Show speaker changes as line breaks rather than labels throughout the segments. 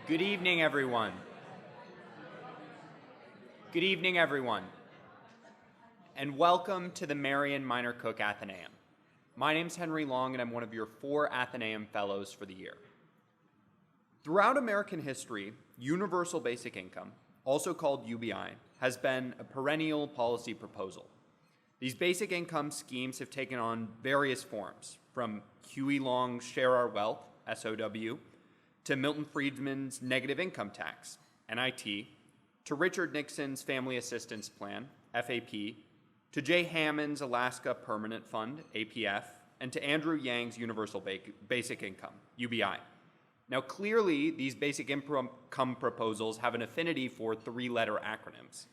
Good evening, everyone. Good evening, everyone. And welcome to the Marion Minor Cook Athenaeum. My name's Henry Long, and I'm one of your 4 Athenaeum Fellows for the year. Throughout American history, universal basic income, also called UBI, has been a perennial policy proposal. These basic income schemes have taken on various forms, from Huey Long's Share Our Wealth, SOW, to Milton Friedman's Negative Income Tax, NIT, to Richard Nixon's Family Assistance Plan, FAP, to Jay Hammond's Alaska Permanent Fund, APF, and to Andrew Yang's Universal Basic Income, UBI. Now, clearly, these basic income proposals have an affinity for 3-letter acronyms.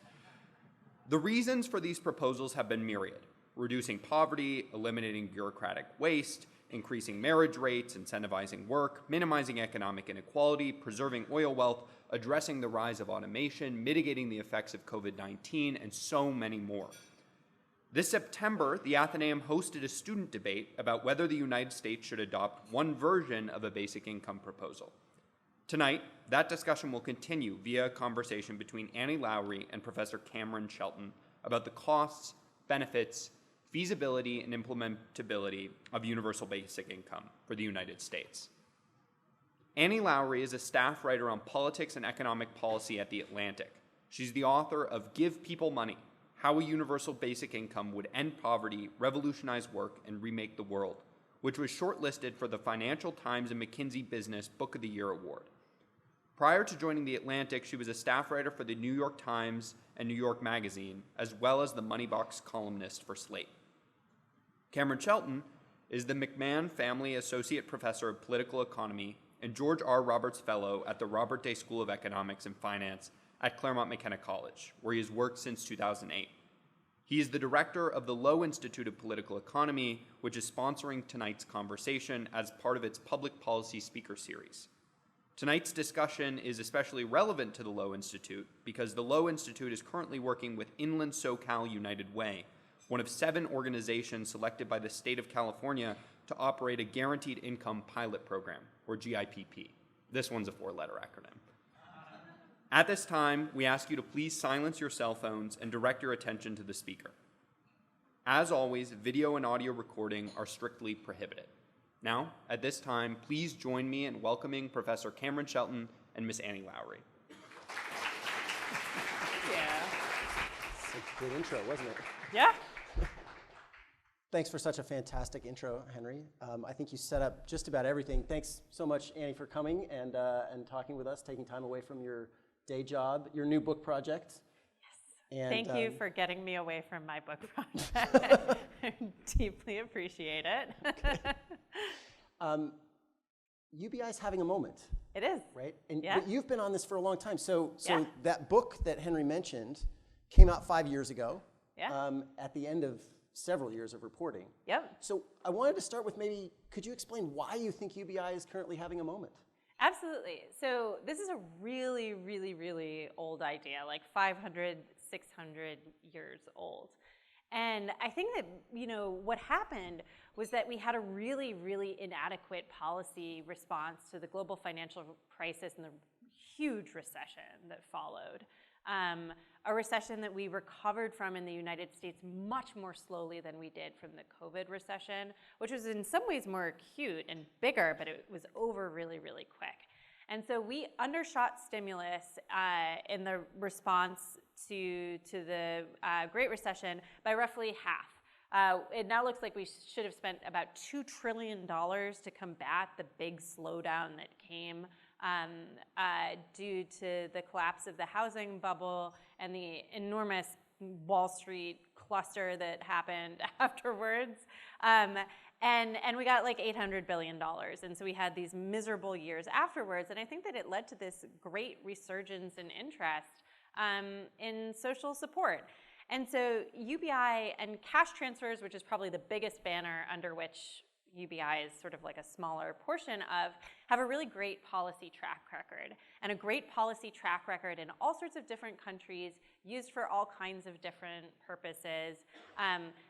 The reasons for these proposals have been myriad: reducing poverty, eliminating bureaucratic waste, increasing marriage rates, incentivizing work, minimizing economic inequality, preserving oil wealth, addressing the rise of automation, mitigating the effects of COVID-19, and so many more. This September, the Athenaeum hosted a student debate about whether the United States should adopt one version of a basic income proposal. Tonight, that discussion will continue via a conversation between Annie Lowrey and Professor Cameron Shelton about the costs, benefits, feasibility, and implementability of universal basic income for the United States. Annie Lowrey is a staff writer on politics and economic policy at The Atlantic. She's the author of Give People Money: How a Universal Basic Income Would End Poverty, Revolutionize Work, and Remake the World, which was shortlisted for the Financial Times and McKinsey Business Book of the Year Award. Prior to joining The Atlantic, she was a staff writer for the New York Times and New York Magazine, as well as the Moneybox columnist for Slate. Cameron Shelton is the McMahon Family Associate Professor of Political Economy and George R. Roberts Fellow at the Robert Day School of Economics and Finance at Claremont McKenna College, where he has worked since 2008. He is the director of the Lowe Institute of Political Economy, which is sponsoring tonight's conversation as part of its public policy speaker series. Tonight's discussion is especially relevant to the Lowe Institute because the Lowe Institute is currently working with Inland SoCal United Way, one of 7 organizations selected by the state of California to operate a Guaranteed Income Pilot Program, or GIPP. This one's a 4-letter acronym. At this time, we ask you to please silence your cell phones and direct your attention to the speaker. As always, video and audio recording are strictly prohibited. Now, at this time, please join me in welcoming Professor Cameron Shelton and Miss Annie Lowrey.
Yeah.
It's a good intro, wasn't it?
Yeah.
Thanks for such a fantastic intro, Henry. I think you set up just about everything. Thanks so much, Annie, for coming and talking with us, taking time away from your day job, your new book project.
Yes.
And,
Thank you for getting me away from my book project. I deeply appreciate it.
Okay. UBI is having a moment.
It is.
Right? And
Yeah.
but you've been on this for a long time. So
Yeah.
that book that Henry mentioned came out 5 years ago.
Yeah.
At the end of several years of reporting.
Yep.
So I wanted to start with maybe, could you explain why you think UBI is currently having a moment?
Absolutely. So this is a really, really, really old idea, like 500, 600 years old. And I think that, what happened was that we had a really, really inadequate policy response to the global financial crisis and the huge recession that followed. A recession that we recovered from in the United States much more slowly than we did from the COVID recession, which was in some ways more acute and bigger, but it was over really, really quick. And so we undershot stimulus in the response to the Great Recession by roughly half. It now looks like we should have spent about $2 trillion to combat the big slowdown that came due to the collapse of the housing bubble and the enormous Wall Street cluster that happened afterwards. And we got like $800 billion. And so we had these miserable years afterwards. And I think that it led to this great resurgence in interest in social support. And so UBI and cash transfers, which is probably the biggest banner under which UBI is sort of like a smaller portion of, have a really great policy track record. And a great policy track record in all sorts of different countries, used for all kinds of different purposes.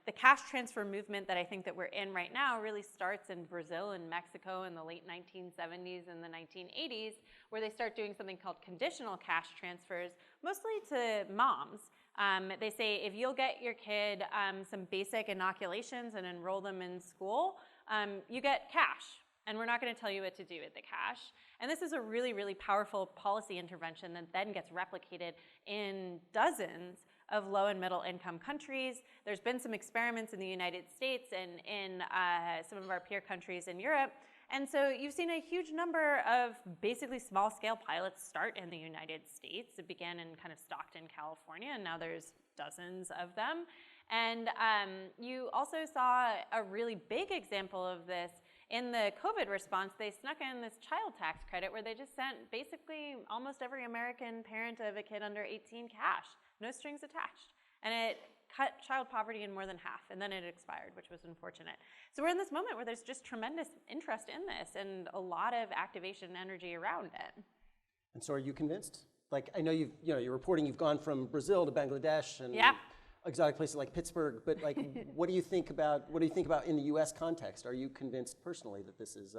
The cash transfer movement that I think that we're in right now really starts in Brazil and Mexico in the late 1970s and the 1980s, where they start doing something called conditional cash transfers, mostly to moms. They say, if you'll get your kid some basic inoculations and enroll them in school, you get cash. And we're not going to tell you what to do with the cash. And this is a really, really powerful policy intervention that then gets replicated in dozens of low and middle income countries. There's been some experiments in the United States and in some of our peer countries in Europe. And so you've seen a huge number of basically small-scale pilots start in the United States. It began in kind of Stockton, California, and now there's dozens of them. And you also saw a really big example of this in the COVID response. They snuck in this child tax credit where they just sent basically almost every American parent of a kid under 18 cash, no strings attached. And it cut child poverty in more than half, and then it expired, which was unfortunate. So we're in this moment where there's just tremendous interest in this and a lot of activation energy around it.
And so are you convinced? Like, I know you're reporting you've gone from Brazil to Bangladesh and exotic places like Pittsburgh, but like, what do you think about in the U.S. context? Are you convinced personally that this is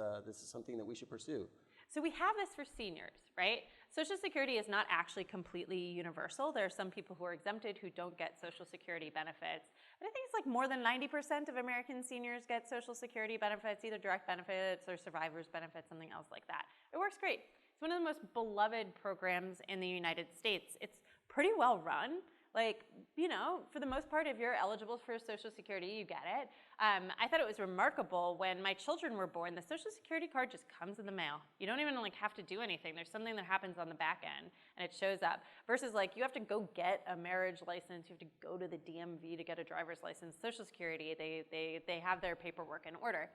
something that we should pursue?
So we have this for seniors, right? Social Security is not actually completely universal. There are some people who are exempted who don't get Social Security benefits. But I think it's like more than 90% of American seniors get Social Security benefits, either direct benefits or survivor's benefits, something else like that. It works great. It's one of the most beloved programs in the United States. It's pretty well run. Like, you know, for the most part, if you're eligible for Social Security, you get it. I thought it was remarkable when my children were born, the Social Security card just comes in the mail. You don't even like have to do anything. There's something that happens on the back end and it shows up. Versus like you have to go get a marriage license, you have to go to the DMV to get a driver's license. Social Security, they have their paperwork in order.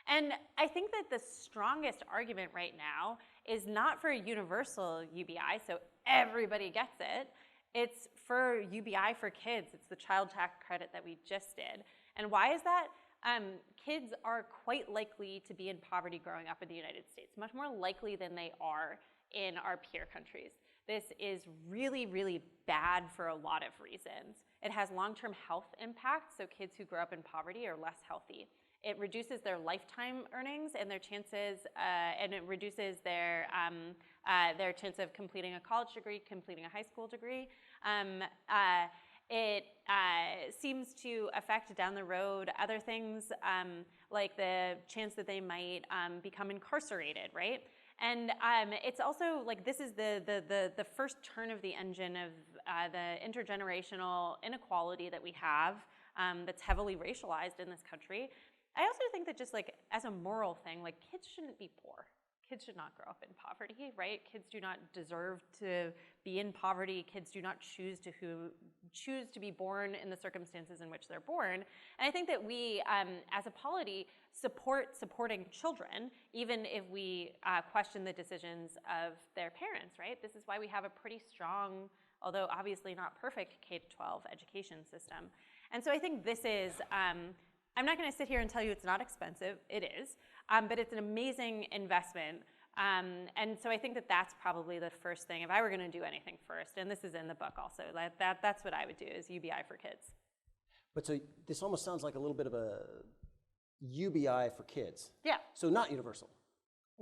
And I think that the strongest argument right now is not for a universal UBI, so everybody gets it. It's for UBI for kids. It's the child tax credit that we just did. And why is that? Kids are quite likely to be in poverty growing up in the United States, much more likely than they are in our peer countries. This is really, really bad for a lot of reasons. It has long-term health impacts, so kids who grow up in poverty are less healthy. It reduces their lifetime earnings and their chances, and it reduces their chance of completing a college degree, completing a high school degree. It seems to affect down the road other things like the chance that they might become incarcerated, right? And it's also like this is the first turn of the engine of the intergenerational inequality that we have that's heavily racialized in this country. I also think that just like as a moral thing, like kids shouldn't be poor. Kids should not grow up in poverty, right? Kids do not deserve to be in poverty. Kids do not choose to be born in the circumstances in which they're born. And I think that we, as a polity, supporting children, even if we question the decisions of their parents, right? This is why we have a pretty strong, although obviously not perfect, K-12 education system. And so I think this is, I'm not going to sit here and tell you it's not expensive. It is. But it's an amazing investment. And so I think that that's probably the first thing. If I were going to do anything first, and this is in the book also, that's what I would do is UBI for kids.
But so this almost sounds like a little bit of a UBI for kids.
Yeah.
So not universal.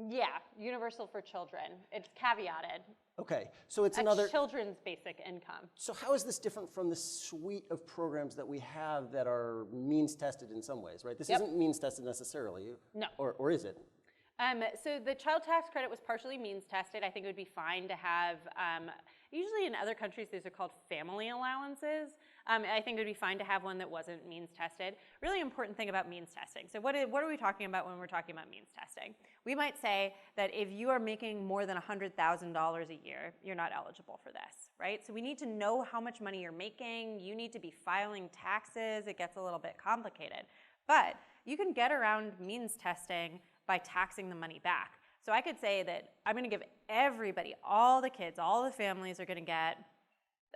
Yeah, universal for children. It's caveated.
Okay, so it's
a children's basic income.
So how is this different from the suite of programs that we have that are means tested in some ways, right? This isn't means tested necessarily.
No.
Or is it?
So the child tax credit was partially means tested. I think it would be fine to have, usually in other countries these are called family allowances. I think it would be fine to have one that wasn't means tested. Really important thing about means testing. So what are we talking about when we're talking about means testing? We might say that if you are making more than $100,000 a year, you're not eligible for this, right? So we need to know how much money you're making. You need to be filing taxes. It gets a little bit complicated. But you can get around means testing by taxing the money back. So I could say that I'm going to give everybody, all the kids, all the families are going to get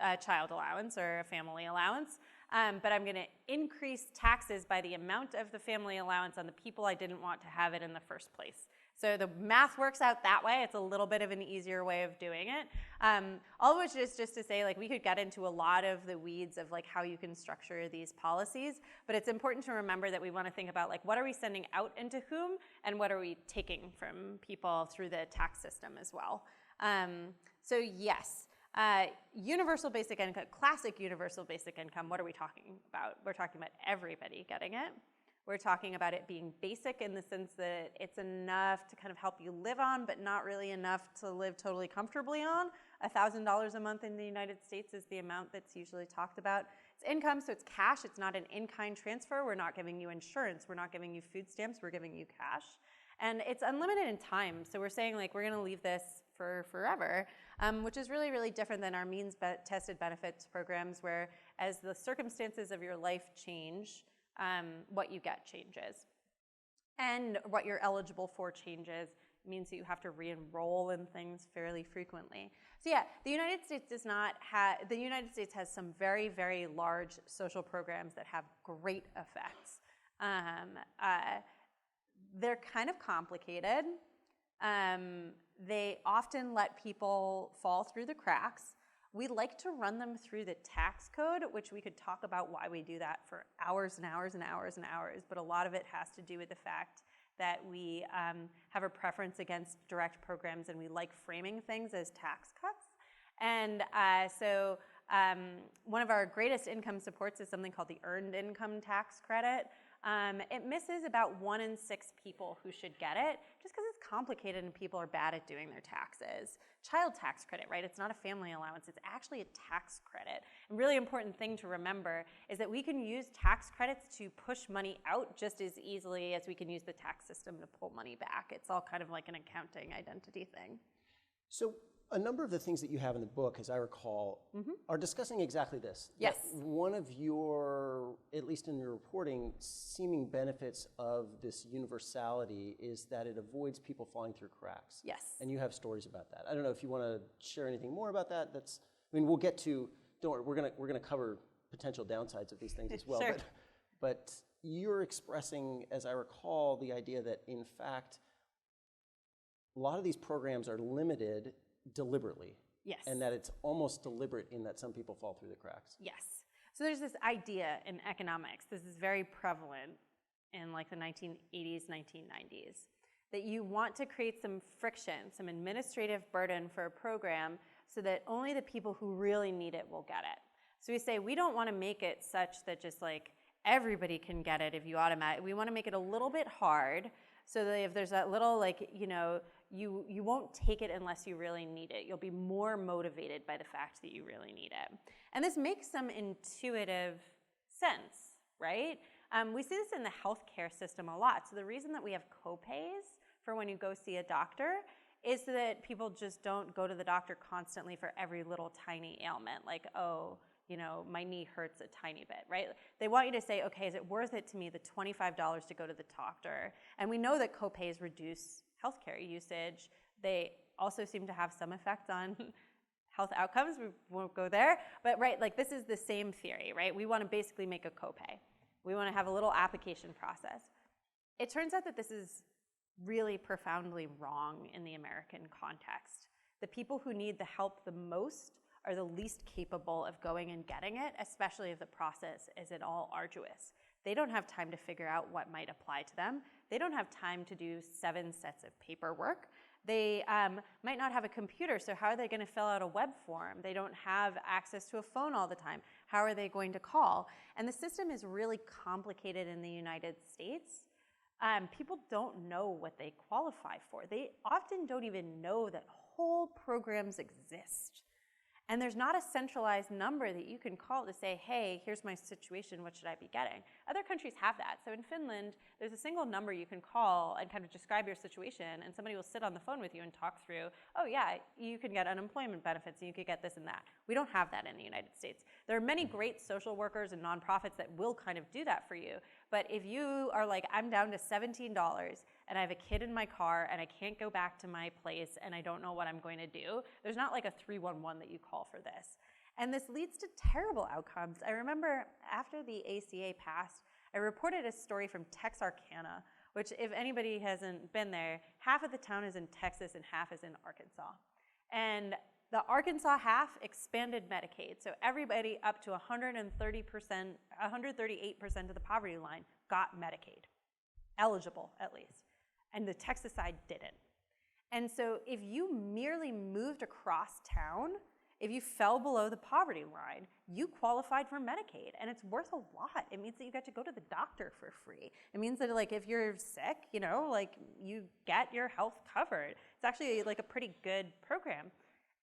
a child allowance or a family allowance. but I'm going to increase taxes by the amount of the family allowance on the people I didn't want to have it in the first place. So the math works out that way. It's a little bit of an easier way of doing it. All of which is just to say, like, we could get into a lot of the weeds of like how you can structure these policies, but it's important to remember that we want to think about like what are we sending out into whom and what are we taking from people through the tax system as well. So yes, universal basic income, classic universal basic income, what are we talking about? We're talking about everybody getting it. We're talking about it being basic in the sense that it's enough to kind of help you live on, but not really enough to live totally comfortably on. $1,000 a month in the United States is the amount that's usually talked about. It's income, so it's cash. It's not an in-kind transfer. We're not giving you insurance. We're not giving you food stamps. We're giving you cash. And it's unlimited in time. So we're saying, like, we're going to leave this for forever, which is really, really different than our means-tested benefits programs, where as the circumstances of your life change, what you get changes. And what you're eligible for changes means that you have to re-enroll in things fairly frequently. So yeah, the United States does not have, the United States has some very, very large social programs that have great effects. They're kind of complicated. They often let people fall through the cracks. We like to run them through the tax code, which we could talk about why we do that for hours and hours and hours and hours, but a lot of it has to do with the fact that we have a preference against direct programs and we like framing things as tax cuts. And so one of our greatest income supports is something called the Earned Income Tax Credit. It misses about 1 in 6 people who should get it, just because it's complicated and people are bad at doing their taxes. Child tax credit, right? It's not a family allowance, it's actually a tax credit. A really important thing to remember is that we can use tax credits to push money out just as easily as we can use the tax system to pull money back. It's all kind of like an accounting identity thing.
So a number of the things that you have in the book, as I recall, are discussing exactly this.
Yes.
One of your, at least in your reporting, seeming benefits of this universality is that it avoids people falling through cracks.
Yes.
And you have stories about that. I don't know if you want to share anything more about that. That's, I mean, we'll get to, don't worry, we're gonna cover potential downsides of these things as well.
Sure.
But you're expressing, as I recall, the idea that in fact, a lot of these programs are limited deliberately.
Yes.
And that it's almost deliberate in that some people fall through the cracks.
Yes. So there's this idea in economics, this is very prevalent in like the 1980s, 1990s, that you want to create some friction, some administrative burden for a program so that only the people who really need it will get it. So we say we don't want to make it such that just like everybody can get it if you automatically, we want to make it a little bit hard so that if there's that little like, you know, you won't take it unless you really need it. You'll be more motivated by the fact that you really need it. And this makes some intuitive sense, right? We see this in the healthcare system a lot. So the reason that we have copays for when you go see a doctor is so that people just don't go to the doctor constantly for every little tiny ailment, like, oh, you know, my knee hurts a tiny bit, right? They want you to say, okay, is it worth it to me, the $25 to go to the doctor? And we know that copays reduce healthcare usage. They also seem to have some effect on health outcomes. We won't go there. But right, like this is the same theory, right? We want to basically make a copay. We want to have a little application process. It turns out that this is really profoundly wrong in the American context. The people who need the help the most are the least capable of going and getting it, especially if the process is at all arduous. They don't have time to figure out what might apply to them. They don't have time to do 7 sets of paperwork. They might not have a computer, so how are they going to fill out a web form? They don't have access to a phone all the time. How are they going to call? And the system is really complicated in the United States. People don't know what they qualify for. They often don't even know that whole programs exist. And there's not a centralized number that you can call to say, hey, here's my situation, what should I be getting? Other countries have that. So in Finland, there's a single number you can call and kind of describe your situation, and somebody will sit on the phone with you and talk through, oh yeah, you can get unemployment benefits and you could get this and that. We don't have that in the United States. There are many great social workers and nonprofits that will kind of do that for you. But if you are like, I'm down to $17 and I have a kid in my car and I can't go back to my place and I don't know what I'm going to do, there's not like a 311 that you call for this. And this leads to terrible outcomes. I remember after the ACA passed, I reported a story from Texarkana, which if anybody hasn't been there, half of the town is in Texas and half is in Arkansas. And the Arkansas half expanded Medicaid. So everybody up to 138% of the poverty line got Medicaid, eligible at least. And the Texas side didn't. And so if you merely moved across town, if you fell below the poverty line, you qualified for Medicaid, and it's worth a lot. It means that you get to go to the doctor for free. It means that like if you're sick, you know, like you get your health covered. It's actually like a pretty good program.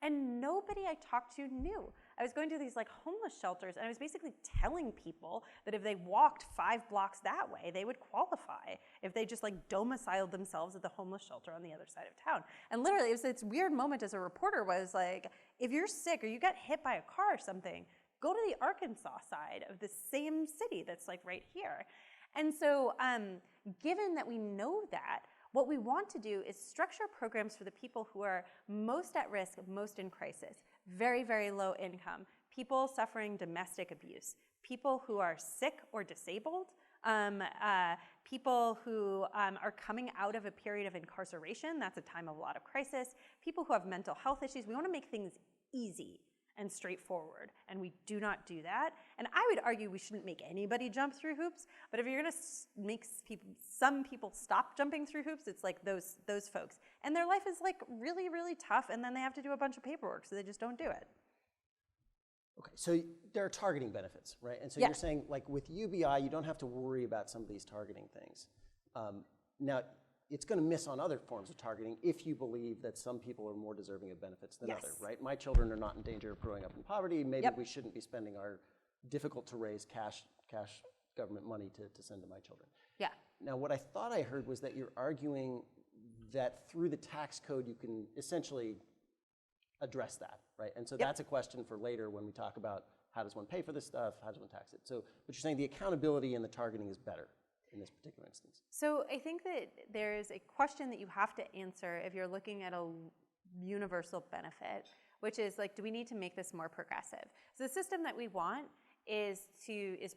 And nobody I talked to knew. I was going to these like homeless shelters, and I was basically telling people that if they walked 5 blocks that way, they would qualify if they just like domiciled themselves at the homeless shelter on the other side of town. And literally, it was this weird moment as a reporter was like, if you're sick or you get hit by a car or something, go to the Arkansas side of the same city that's like right here. And so given that we know that, what we want to do is structure programs for the people who are most at risk, most in crisis, very, very low income, people suffering domestic abuse, people who are sick or disabled, people who are coming out of a period of incarceration, that's a time of a lot of crisis, people who have mental health issues. We want to make things easy and straightforward, and we do not do that. And I would argue we shouldn't make anybody jump through hoops, but if you're gonna make some people stop jumping through hoops, it's like those folks. And their life is like really, really tough, and then they have to do a bunch of paperwork, so they just don't do it.
Okay, so there are targeting benefits, right? And so
Yeah.
you're saying, like with UBI, you don't have to worry about some of these targeting things. Now, it's going to miss on other forms of targeting if you believe that some people are more deserving of benefits than
Yes.
others, right? My children are not in danger of growing up in poverty. Maybe
Yep.
we shouldn't be spending our difficult-to-raise cash government money to send to my children.
Yeah.
Now, what I thought I heard was that you're arguing that through the tax code, you can essentially address that, right? And so
Yep.
that's a question for later when we talk about how does one pay for this stuff, how does one tax it. So, but you're saying the accountability and the targeting is better in this particular instance.
So I think that there's a question that you have to answer if you're looking at a universal benefit, which is like, do we need to make this more progressive? So the system that we want is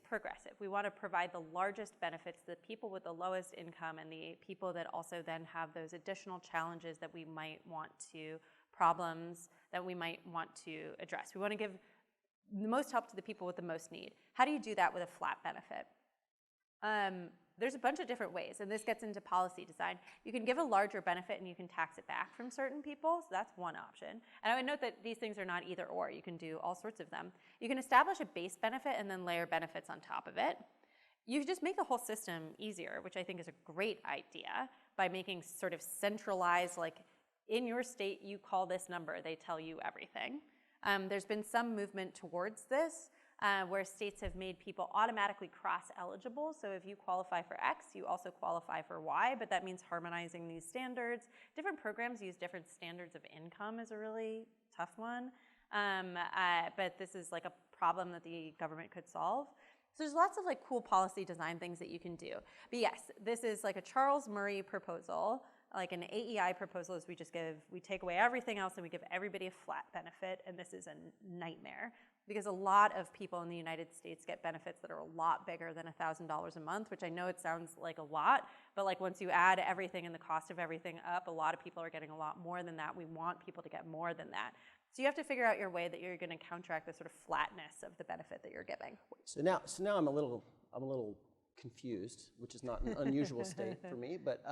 progressive. We want to provide the largest benefits to the people with the lowest income and the people that also then have those additional challenges that we might want to, problems that we might want to address. We want to give the most help to the people with the most need. How do you do that with a flat benefit? There's a bunch of different ways, and this gets into policy design. You can give a larger benefit and you can tax it back from certain people, so that's one option. And I would note that these things are not either or. You can do all sorts of them. You can establish a base benefit and then layer benefits on top of it. You just make the whole system easier, which I think is a great idea, by making sort of centralized, like in your state, you call this number, they tell you everything. There's been some movement towards this, where states have made people automatically cross-eligible. So if you qualify for X, you also qualify for Y, but that means harmonizing these standards. Different programs use different standards of income is a really tough one. But this is like a problem that the government could solve. So there's lots of like cool policy design things that you can do. But yes, this is like a Charles Murray proposal. Like an AEI proposal is we take away everything else and we give everybody a flat benefit, and this is a nightmare because a lot of people in the United States get benefits that are a lot bigger than $1,000 a month, which I know it sounds like a lot, but like once you add everything and the cost of everything up, a lot of people are getting a lot more than that. We want people to get more than that. So you have to figure out your way that you're going to counteract the sort of flatness of the benefit that you're giving.
So now I'm a little confused, which is not an unusual state for me, but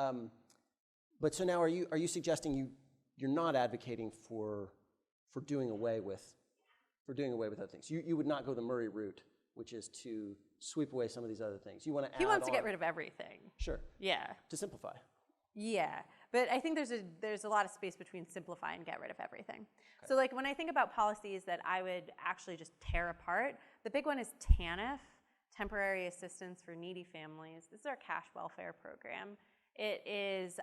so now are you suggesting you're not advocating for doing away with other things? You would not go the Murray route, which is to sweep away some of these other things. You want to add
He wants to
on.
get rid of everything.
Sure.
Yeah.
To simplify.
Yeah, but I think there's a lot of space between simplify and get rid of everything. Okay. So like when I think about policies that I would actually just tear apart, the big one is TANF, Temporary Assistance for Needy Families. This is our cash welfare program. It is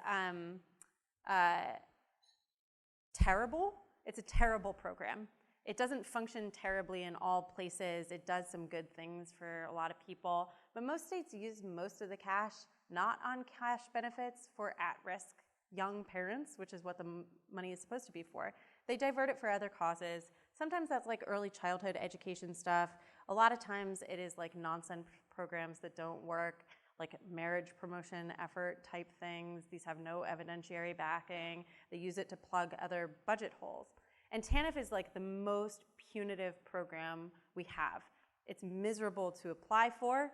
terrible. It's a terrible program. It doesn't function terribly in all places. It does some good things for a lot of people, but most states use most of the cash not on cash benefits for at-risk young parents, which is what the money is supposed to be for. They divert it for other causes. Sometimes that's like early childhood education stuff. A lot of times it is like nonsense programs that don't work, like marriage promotion effort type things. These have no evidentiary backing. They use it to plug other budget holes. And TANF is like the most punitive program we have. It's miserable to apply for.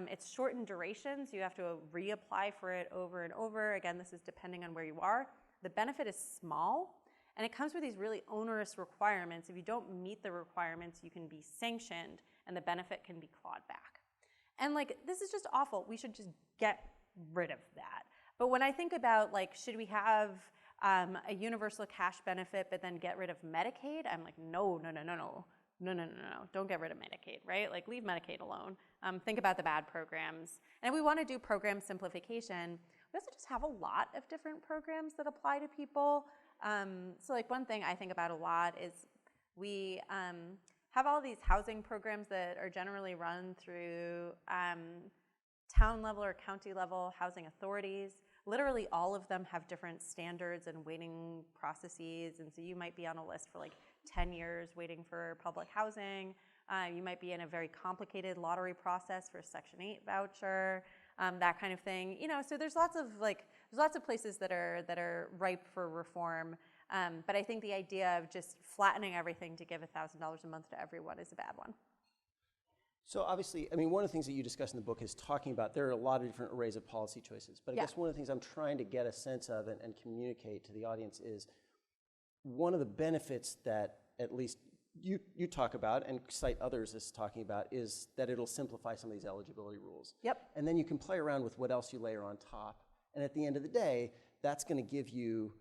It's short in duration, so you have to reapply for it over and over. Again, this is depending on where you are. The benefit is small, and it comes with these really onerous requirements. If you don't meet the requirements, you can be sanctioned, and the benefit can be clawed back. And like, this is just awful. We should just get rid of that. But when I think about like, should we have a universal cash benefit but then get rid of Medicaid? I'm like, no. Don't get rid of Medicaid, right? Like, leave Medicaid alone. Think about the bad programs. And if we want to do program simplification, we also just have a lot of different programs that apply to people. So like, one thing I think about a lot is we have all these housing programs that are generally run through town level or county level housing authorities. Literally all of them have different standards and waiting processes, and so you might be on a list for like 10 years waiting for public housing. You might be in a very complicated lottery process for a Section 8 voucher, that kind of thing. You know, so there's lots of places that are ripe for reform. But I think the idea of just flattening everything to give $1,000 a month to everyone is a bad one.
So obviously, I mean, one of the things that you discuss in the book is talking about there are a lot of different arrays of policy choices. But I guess one of the things I'm trying to get a sense of and communicate to the audience is one of the benefits that at least you talk about and cite others as talking about is that it'll simplify some of these eligibility rules.
Yep.
And then you can play around with what else you layer on top. And at the end of the day, that's going to give you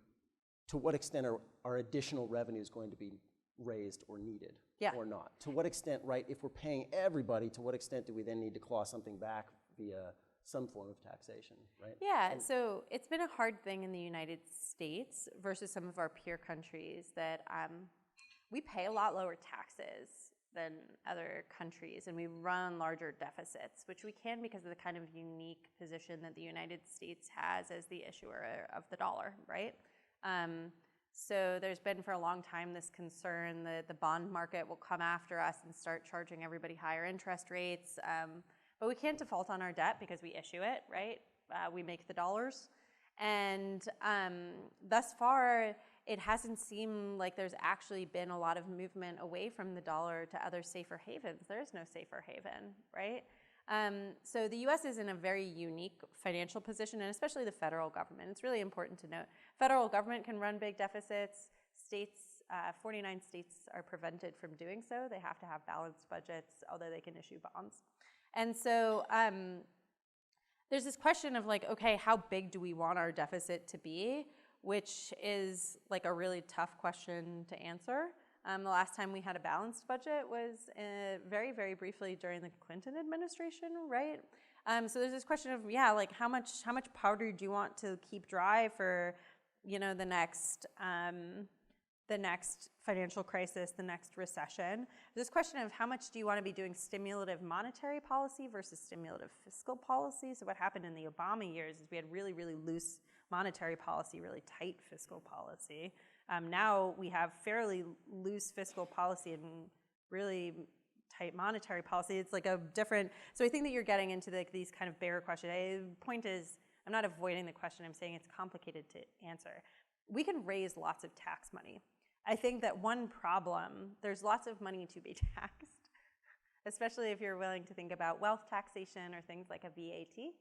to what extent are additional revenues going to be raised or needed or not? To what extent, right, if we're paying everybody, to what extent do we then need to claw something back via some form of taxation, right?
Yeah, so it's been a hard thing in the United States versus some of our peer countries that we pay a lot lower taxes than other countries, and we run larger deficits, which we can because of the kind of unique position that the United States has as the issuer of the dollar, right? So there's been for a long time this concern that the bond market will come after us and start charging everybody higher interest rates. But we can't default on our debt because we issue it, right? We make the dollars. And thus far, it hasn't seemed like there's actually been a lot of movement away from the dollar to other safer havens. There is no safer haven, right? So the US is in a very unique financial position, and especially the federal government. It's really important to note. Federal government can run big deficits. States, 49 states are prevented from doing so. They have to have balanced budgets, although they can issue bonds. And so there's this question of like, okay, how big do we want our deficit to be? Which is like a really tough question to answer. The last time we had a balanced budget was very, very briefly during the Clinton administration, right? So there's this question of, like how much powder do you want to keep dry for, you know, the next financial crisis, the next recession. There's this question of how much do you want to be doing stimulative monetary policy versus stimulative fiscal policy. So what happened in the Obama years is we had really, really loose monetary policy, really tight fiscal policy. Now we have fairly loose fiscal policy and really tight monetary policy. It's like a different, so I think that you're getting into these kind of bigger questions. The point is, I'm not avoiding the question, I'm saying it's complicated to answer. We can raise lots of tax money. I think that one problem, there's lots of money to be taxed, especially if you're willing to think about wealth taxation or things like a VAT,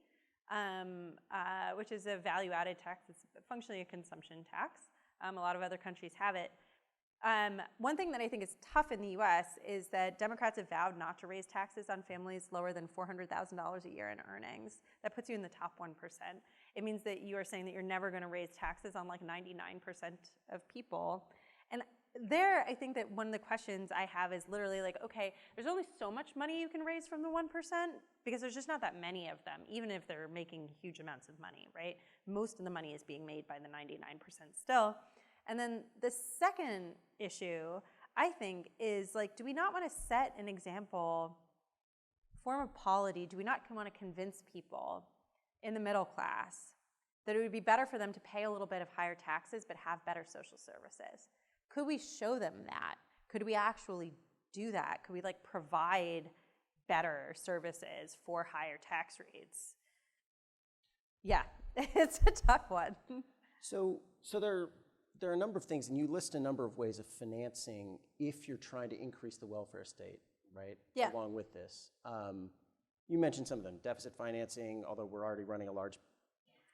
which is a value-added tax. It's functionally a consumption tax. A lot of other countries have it. One thing that I think is tough in the US is that Democrats have vowed not to raise taxes on families lower than $400,000 a year in earnings. That puts you in the top 1%. It means that you are saying that you're never going to raise taxes on like 99% of people. And there, I think that one of the questions I have is literally like, okay, there's only so much money you can raise from the 1% because there's just not that many of them, even if they're making huge amounts of money, right? Most of the money is being made by the 99% still. And then the second issue, I think, is like, do we not want to set an example, form of polity? Do we not want to convince people in the middle class that it would be better for them to pay a little bit of higher taxes but have better social services? Could we show them that? could we actually do that? Could we like provide better services for higher tax rates? Yeah, it's a tough one.
So there are a number of things, and you list a number of ways of financing if you're trying to increase the welfare state, right?
Yeah.
Along with this. You mentioned some of them, deficit financing, although we're already running a large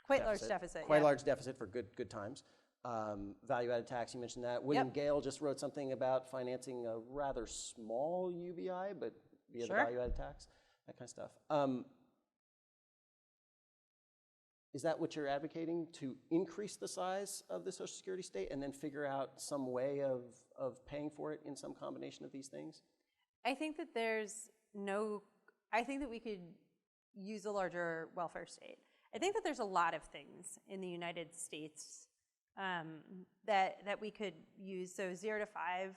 large deficit.
Quite a large deficit for good times. Value-added tax, you mentioned that. William Gale just wrote something about financing a rather small UBI, but via the value-added tax, that kind of stuff. Is that what you're advocating, to increase the size of the Social Security state and then figure out some way of paying for it in some combination of these things?
I think that I think that we could use a larger welfare state. I think that there's a lot of things in the United States that we could use. So 0 to 5,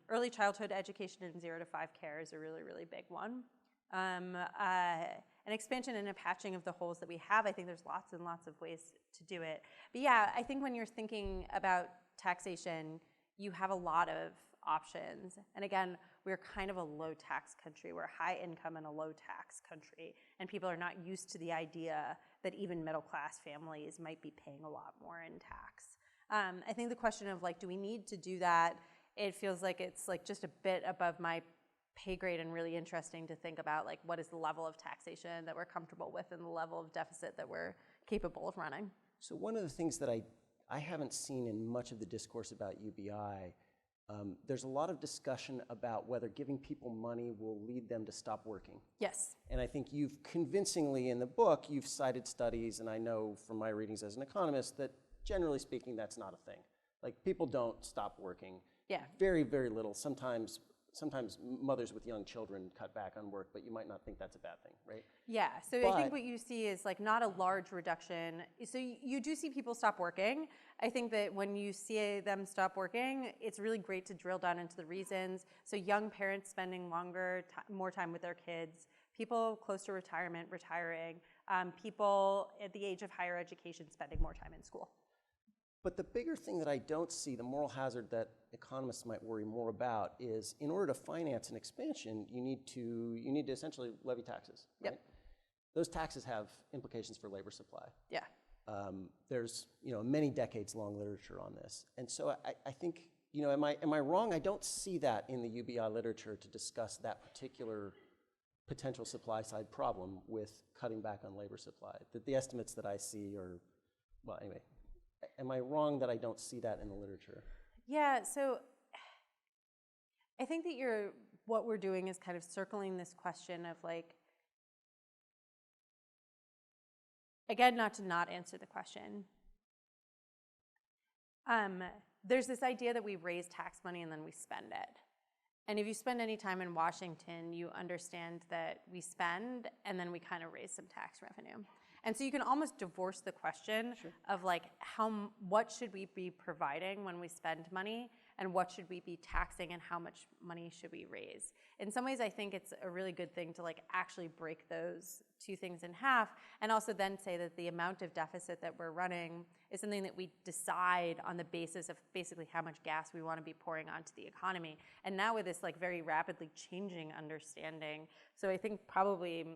early childhood education and 0 to 5 care is a really, really big one. An expansion and a patching of the holes that we have. I think there's lots and lots of ways to do it. But yeah, I think when you're thinking about taxation, you have a lot of options. And again, we're kind of a low tax country. We're a high income and a low tax country. And people are not used to the idea that even middle class families might be paying a lot more in tax. I think the question of like, do we need to do that? It feels like it's like just a bit above my pay grade and really interesting to think about like what is the level of taxation that we're comfortable with and the level of deficit that we're capable of running.
So one of the things that I haven't seen in much of the discourse about UBI, there's a lot of discussion about whether giving people money will lead them to stop working.
Yes.
And I think you've convincingly in the book, you've cited studies, and I know from my readings as an economist that generally speaking, that's not a thing. Like people don't stop working.
Yeah.
Very, very little. Sometimes mothers with young children cut back on work, but you might not think that's a bad thing, right?
Yeah, so I think what you see is like not a large reduction. So you do see people stop working. I think that when you see them stop working, it's really great to drill down into the reasons. So young parents spending more time with their kids, people close to retirement, retiring, people at the age of higher education spending more time in school.
But the bigger thing that I don't see, the moral hazard that economists might worry more about, is in order to finance an expansion, you need to essentially levy taxes, right?
Yep.
Those taxes have implications for labor supply.
Yeah.
There's many decades long literature on this, and so I think am I wrong? I don't see that in the UBI literature to discuss that particular potential supply side problem with cutting back on labor supply. The estimates that I see are, well, anyway. Am I wrong that I don't see that in the literature?
Yeah, so I think that what we're doing is kind of circling this question of like, again, not to not answer the question. There's this idea that we raise tax money and then we spend it. And if you spend any time in Washington, you understand that we spend and then we kind of raise some tax revenue. And so you can almost divorce the question of like what should we be providing when we spend money and what should we be taxing and how much money should we raise. In some ways, I think it's a really good thing to like actually break those two things in half and also then say that the amount of deficit that we're running is something that we decide on the basis of basically how much gas we want to be pouring onto the economy. And now with this like very rapidly changing understanding, so I think probably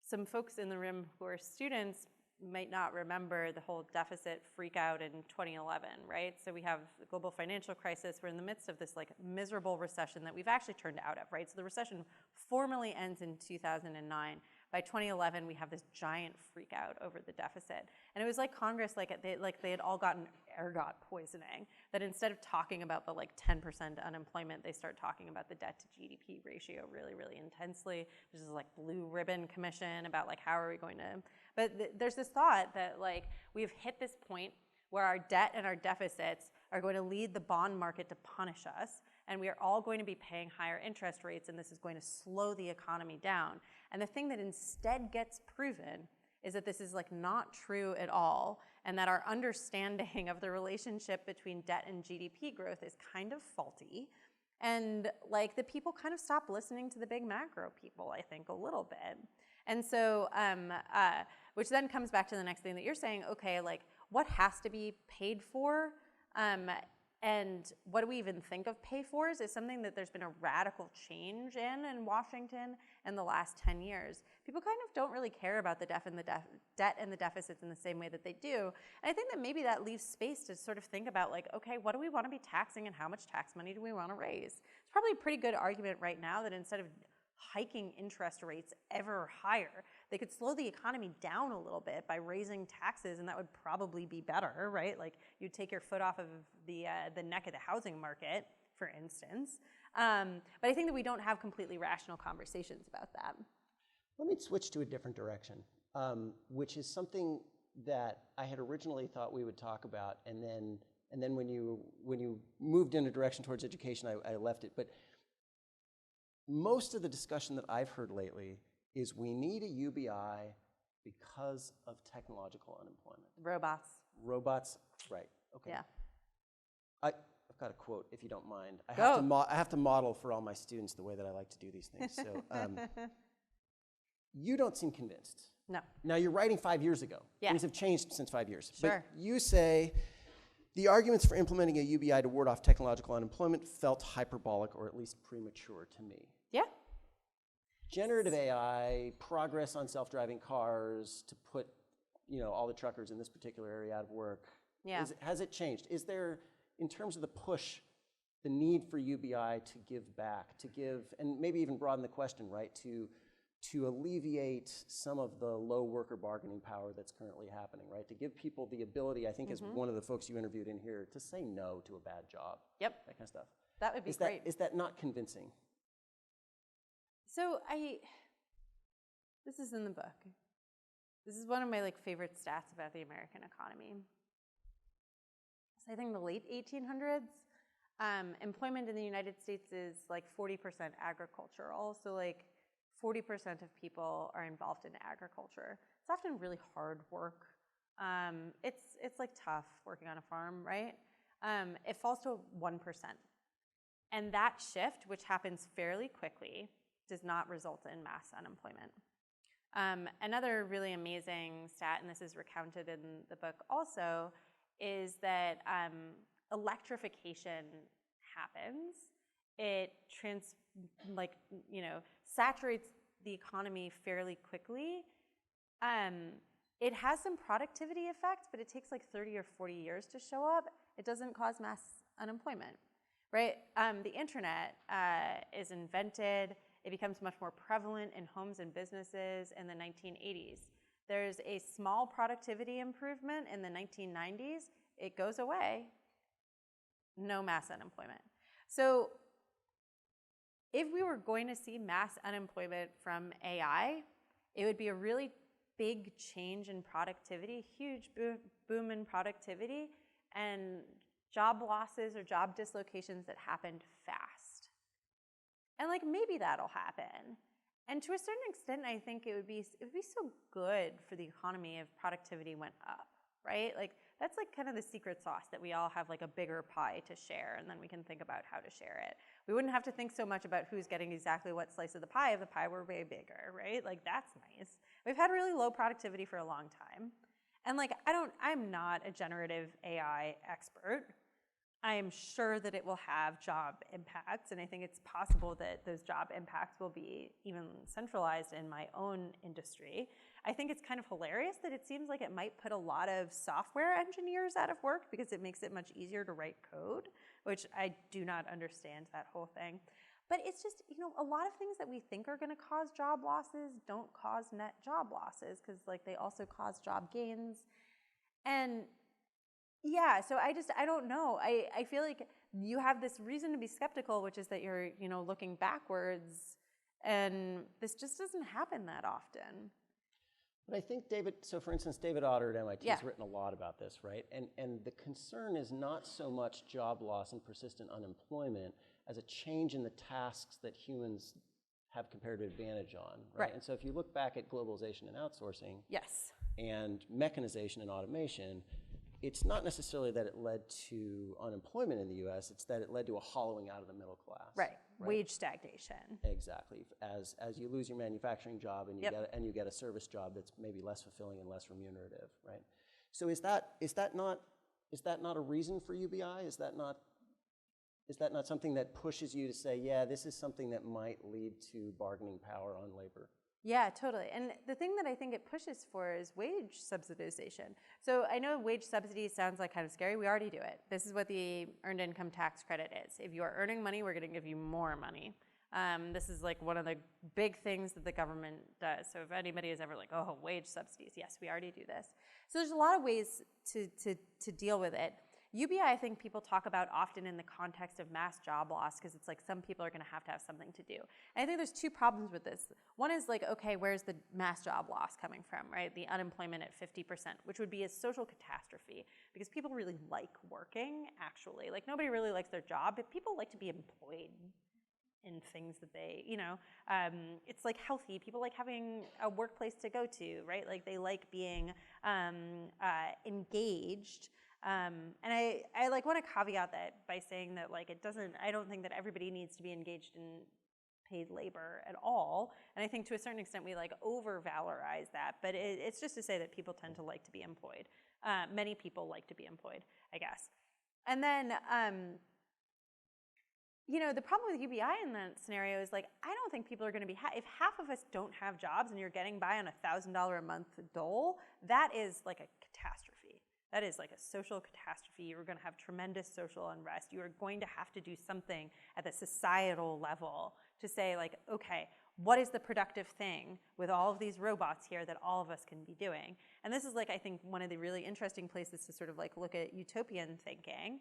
some folks in the room who are students might not remember the whole deficit freak out in 2011, right? So we have the global financial crisis. We're in the midst of this like miserable recession that we've actually turned out of, right? So the recession formally ends in 2009. By 2011, we have this giant freak out over the deficit. And it was like Congress, they had all gotten ergot poisoning, that instead of talking about the like 10% unemployment, they start talking about the debt to GDP ratio really, really intensely. There's this like blue ribbon commission about like how are we going to, but there's this thought that like we've hit this point where our debt and our deficits are going to lead the bond market to punish us, and we are all going to be paying higher interest rates, and this is going to slow the economy down. And the thing that instead gets proven is that this is like not true at all, and that our understanding of the relationship between debt and GDP growth is kind of faulty. And like the people kind of stop listening to the big macro people, I think, a little bit. And so, which then comes back to the next thing that you're saying, okay, like what has to be paid for? And what do we even think of pay-fors is something that there's been a radical change in Washington in the last 10 years. People kind of don't really care about the debt and the deficits in the same way that they do. And I think that maybe that leaves space to sort of think about like, okay, what do we want to be taxing and how much tax money do we want to raise? It's probably a pretty good argument right now that instead of hiking interest rates ever higher, they could slow the economy down a little bit by raising taxes, and that would probably be better, right? Like you'd take your foot off of the neck of the housing market, for instance. But I think that we don't have completely rational conversations about that.
Let me switch to a different direction, which is something that I had originally thought we would talk about, and then when you moved in a direction towards education, I left it. But most of the discussion that I've heard lately is we need a UBI because of technological unemployment. Robots, right, okay.
Yeah.
I've got a quote, if you don't mind. I
Go.
have to model for all my students the way that I like to do these things. So you don't seem convinced.
No.
Now, you're writing 5 years ago.
Yeah.
Things have changed since 5 years.
Sure.
But you say, the arguments for implementing a UBI to ward off technological unemployment felt hyperbolic or at least premature to me.
Yeah.
Generative AI, progress on self-driving cars to put, all the truckers in this particular area out of work.
Yeah.
Has it changed? Is there, in terms of the push, the need for UBI to give back, and maybe even broaden the question, right, to alleviate some of the low worker bargaining power that's currently happening, right? To give people the ability, I think as one of the folks you interviewed in here, to say no to a bad job.
Yep.
That kind of stuff.
That would be great.
Is that not convincing?
So this is in the book. This is one of my favorite stats about the American economy. So I think in the late 1800s, employment in the United States is 40% agricultural. So 40% of people are involved in agriculture. It's often really hard work. It's tough working on a farm, right? It falls to 1%. And that shift, which happens fairly quickly, does not result in mass unemployment. Another really amazing stat, and this is recounted in the book also, is that electrification happens. It saturates the economy fairly quickly. It has some productivity effects, but it takes 30 or 40 years to show up. It doesn't cause mass unemployment, right? The internet is invented. It becomes much more prevalent in homes and businesses in the 1980s. There's a small productivity improvement in the 1990s. It goes away. No mass unemployment. So if we were going to see mass unemployment from AI, it would be a really big change in productivity, huge boom in productivity, and job losses or job dislocations that happened fast. And maybe that'll happen. And to a certain extent, I think it would be so good for the economy if productivity went up, right? That's kind of the secret sauce, that we all have a bigger pie to share, and then we can think about how to share it. We wouldn't have to think so much about who's getting exactly what slice of the pie if the pie were way bigger, right? That's nice. We've had really low productivity for a long time. And I'm not a generative AI expert. I am sure that it will have job impacts, and I think it's possible that those job impacts will be even centralized in my own industry. I think it's kind of hilarious that it seems like it might put a lot of software engineers out of work because it makes it much easier to write code, which I do not understand that whole thing. But it's just, a lot of things that we think are going to cause job losses don't cause net job losses, because they also cause job gains. And yeah, so I don't know. I feel like you have this reason to be skeptical, which is that you're, looking backwards, and this just doesn't happen that often.
But I think so for instance, David Otter at MIT has written a lot about this, right? And the concern is not so much job loss and persistent unemployment as a change in the tasks that humans have comparative advantage on, right? And so if you look back at globalization and outsourcing, and mechanization and automation, it's not necessarily that it led to unemployment in the U.S., it's that it led to a hollowing out of the middle class.
Right. Wage stagnation.
Exactly. As you lose your manufacturing job and you get a service job that's maybe less fulfilling and less remunerative, right? So is that not a reason for UBI? Is that not Is that not something that pushes you to say, yeah, this is something that might lead to bargaining power on labor?
Yeah, totally. And the thing that I think it pushes for is wage subsidization. So I know wage subsidy sounds like kind of scary. We already do it. This is what the earned income tax credit is. If you are earning money, we're going to give you more money. This is like one of the big things that the government does. So if anybody is ever like, oh, wage subsidies, yes, we already do this. So there's a lot of ways to deal with it. UBI, I think people talk about often in the context of mass job loss because it's like some people are going to have something to do. And I think there's two problems with this. One is like, okay, where's the mass job loss coming from, right? The unemployment at 50%, which would be a social catastrophe because people really like working, actually. Like nobody really likes their job, but people like to be employed in things that they, it's like healthy. People like having a workplace to go to, right? Like they like being engaged. And I like want to caveat that by saying that like I don't think that everybody needs to be engaged in paid labor at all. And I think to a certain extent we like over-valorize that, but it's just to say that people tend to like to be employed. Many people like to be employed, I guess. And then, the problem with UBI in that scenario is like, I don't think people are going to be, if half of us don't have jobs and you're getting by on $1,000 a month dole, that is like a catastrophe. That is like a social catastrophe. You're going to have tremendous social unrest. You are going to have to do something at the societal level to say like, okay, what is the productive thing with all of these robots here that all of us can be doing? And this is like, I think, one of the really interesting places to sort of like look at utopian thinking.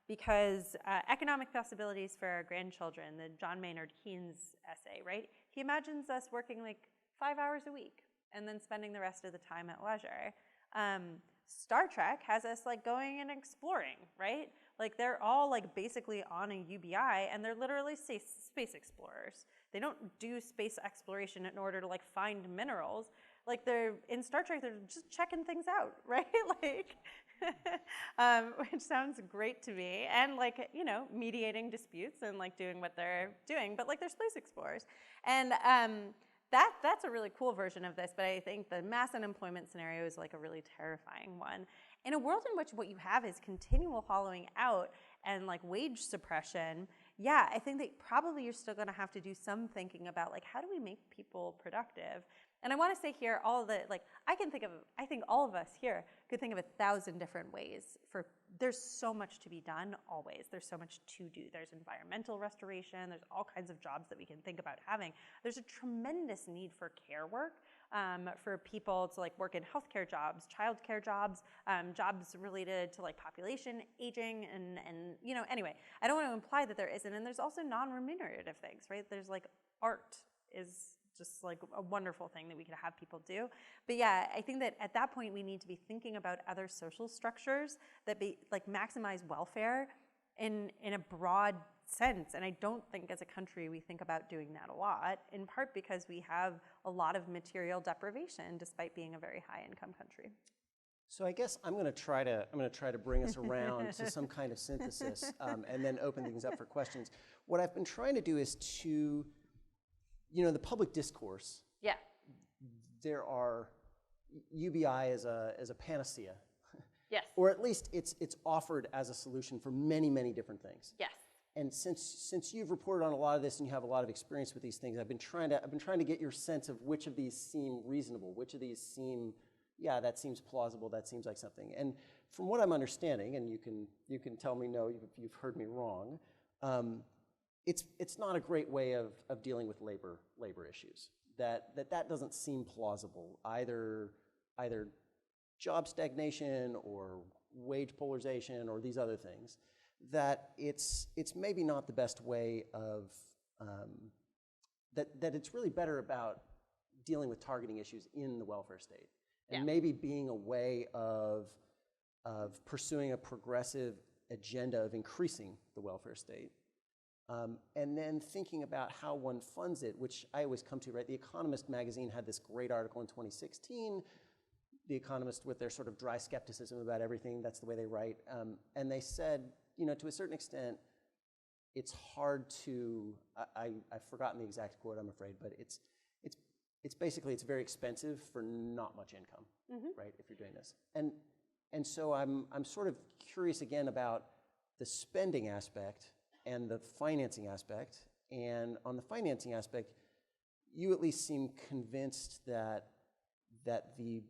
Because economic possibilities for our grandchildren, the John Maynard Keynes essay, right? He imagines us working like 5 hours a week and then spending the rest of the time at leisure. Star Trek has us like going and exploring, right? Like they're all like basically on a UBI and they're literally space explorers. They don't do space exploration in order to like find minerals. Like they're in Star Trek, they're just checking things out, right? Like, which sounds great to me. And like, mediating disputes and like doing what they're doing, but like they're space explorers. And that's a really cool version of this, but I think the mass unemployment scenario is like a really terrifying one. In a world in which what you have is continual hollowing out and like wage suppression, yeah, I think that probably you're still going to have to do some thinking about like, how do we make people productive? And I want to say here, I think all of us here could think of 1,000 different ways there's so much to be done always. There's so much to do. There's environmental restoration. There's all kinds of jobs that we can think about having. There's a tremendous need for care work, for people to like work in healthcare jobs, childcare jobs, jobs related to like population aging and anyway, I don't want to imply that there isn't. And there's also non-remunerative things, right? There's like art is just like a wonderful thing that we could have people do. But yeah, I think that at that point we need to be thinking about other social structures that maximize welfare in a broad sense. And I don't think as a country we think about doing that a lot, in part because we have a lot of material deprivation despite being a very high income country.
So I guess I'm going to try to bring us around to some kind of synthesis and then open things up for questions. What I've been trying to do is to the public discourse,
yeah,
there are UBI as a panacea.
Yes.
Or at least it's offered as a solution for many, many different things.
Yes.
And since you've reported on a lot of this and you have a lot of experience with these things, I've been trying to get your sense of which of these seem reasonable, which of these seem, yeah, that seems plausible, that seems like something. And from what I'm understanding, and you can tell me no, you've heard me wrong. It's not a great way of dealing with labor issues. That doesn't seem plausible. Either job stagnation or wage polarization or these other things. That it's maybe not the best way of that it's really better about dealing with targeting issues in the welfare state and maybe being a way of pursuing a progressive agenda of increasing the welfare state. And then thinking about how one funds it, which I always come to, right? The Economist magazine had this great article in 2016, The Economist with their sort of dry skepticism about everything, that's the way they write, and they said, to a certain extent, it's hard to, I've forgotten the exact quote, I'm afraid, but it's basically, it's very expensive for not much income, right, if you're doing this. And so I'm sort of curious again about the spending aspect and the financing aspect. And on the financing aspect, you at least seem convinced that the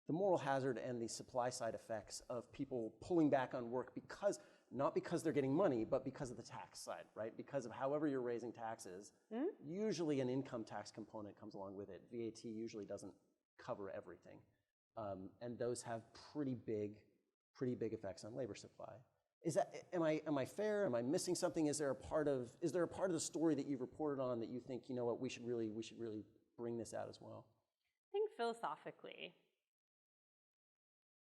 moral hazard and the supply side effects of people pulling back on work not because they're getting money, but because of the tax side, right? Because of however you're raising taxes, usually an income tax component comes along with it. VAT usually doesn't cover everything. And those have pretty big effects on labor supply. Am I fair? Am I missing something? Is there a part of the story that you've reported on that you think, you know what, we should really bring this out as well?
I think philosophically,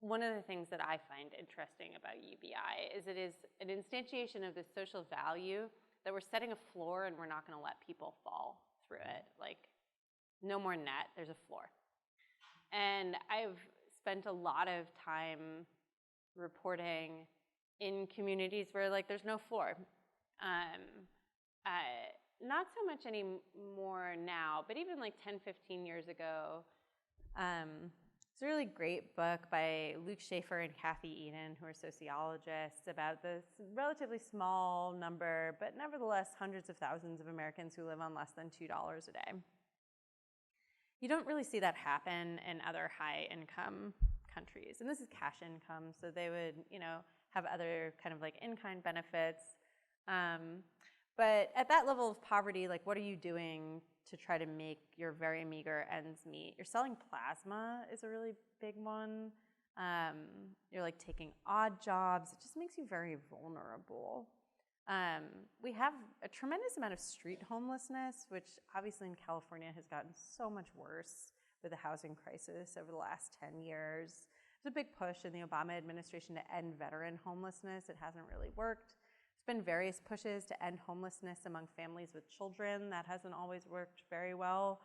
one of the things that I find interesting about UBI is it is an instantiation of this social value that we're setting a floor and we're not going to let people fall through it. Like, no more net, there's a floor. And I've spent a lot of time reporting in communities where, like, there's no floor. Not so much anymore now, but even like 10, 15 years ago, it's a really great book by Luke Schaefer and Kathy Eden, who are sociologists, about this relatively small number, but nevertheless hundreds of thousands of Americans who live on less than $2 a day. You don't really see that happen in other high-income countries. And this is cash income, so they would, have other kind of like in-kind benefits. But at that level of poverty, like, what are you doing to try to make your very meager ends meet? You're selling plasma is a really big one. You're like taking odd jobs. It just makes you very vulnerable. We have a tremendous amount of street homelessness, which obviously in California has gotten so much worse with the housing crisis over the last 10 years. There's a big push in the Obama administration to end veteran homelessness. It hasn't really worked. There's been various pushes to end homelessness among families with children. That hasn't always worked very well.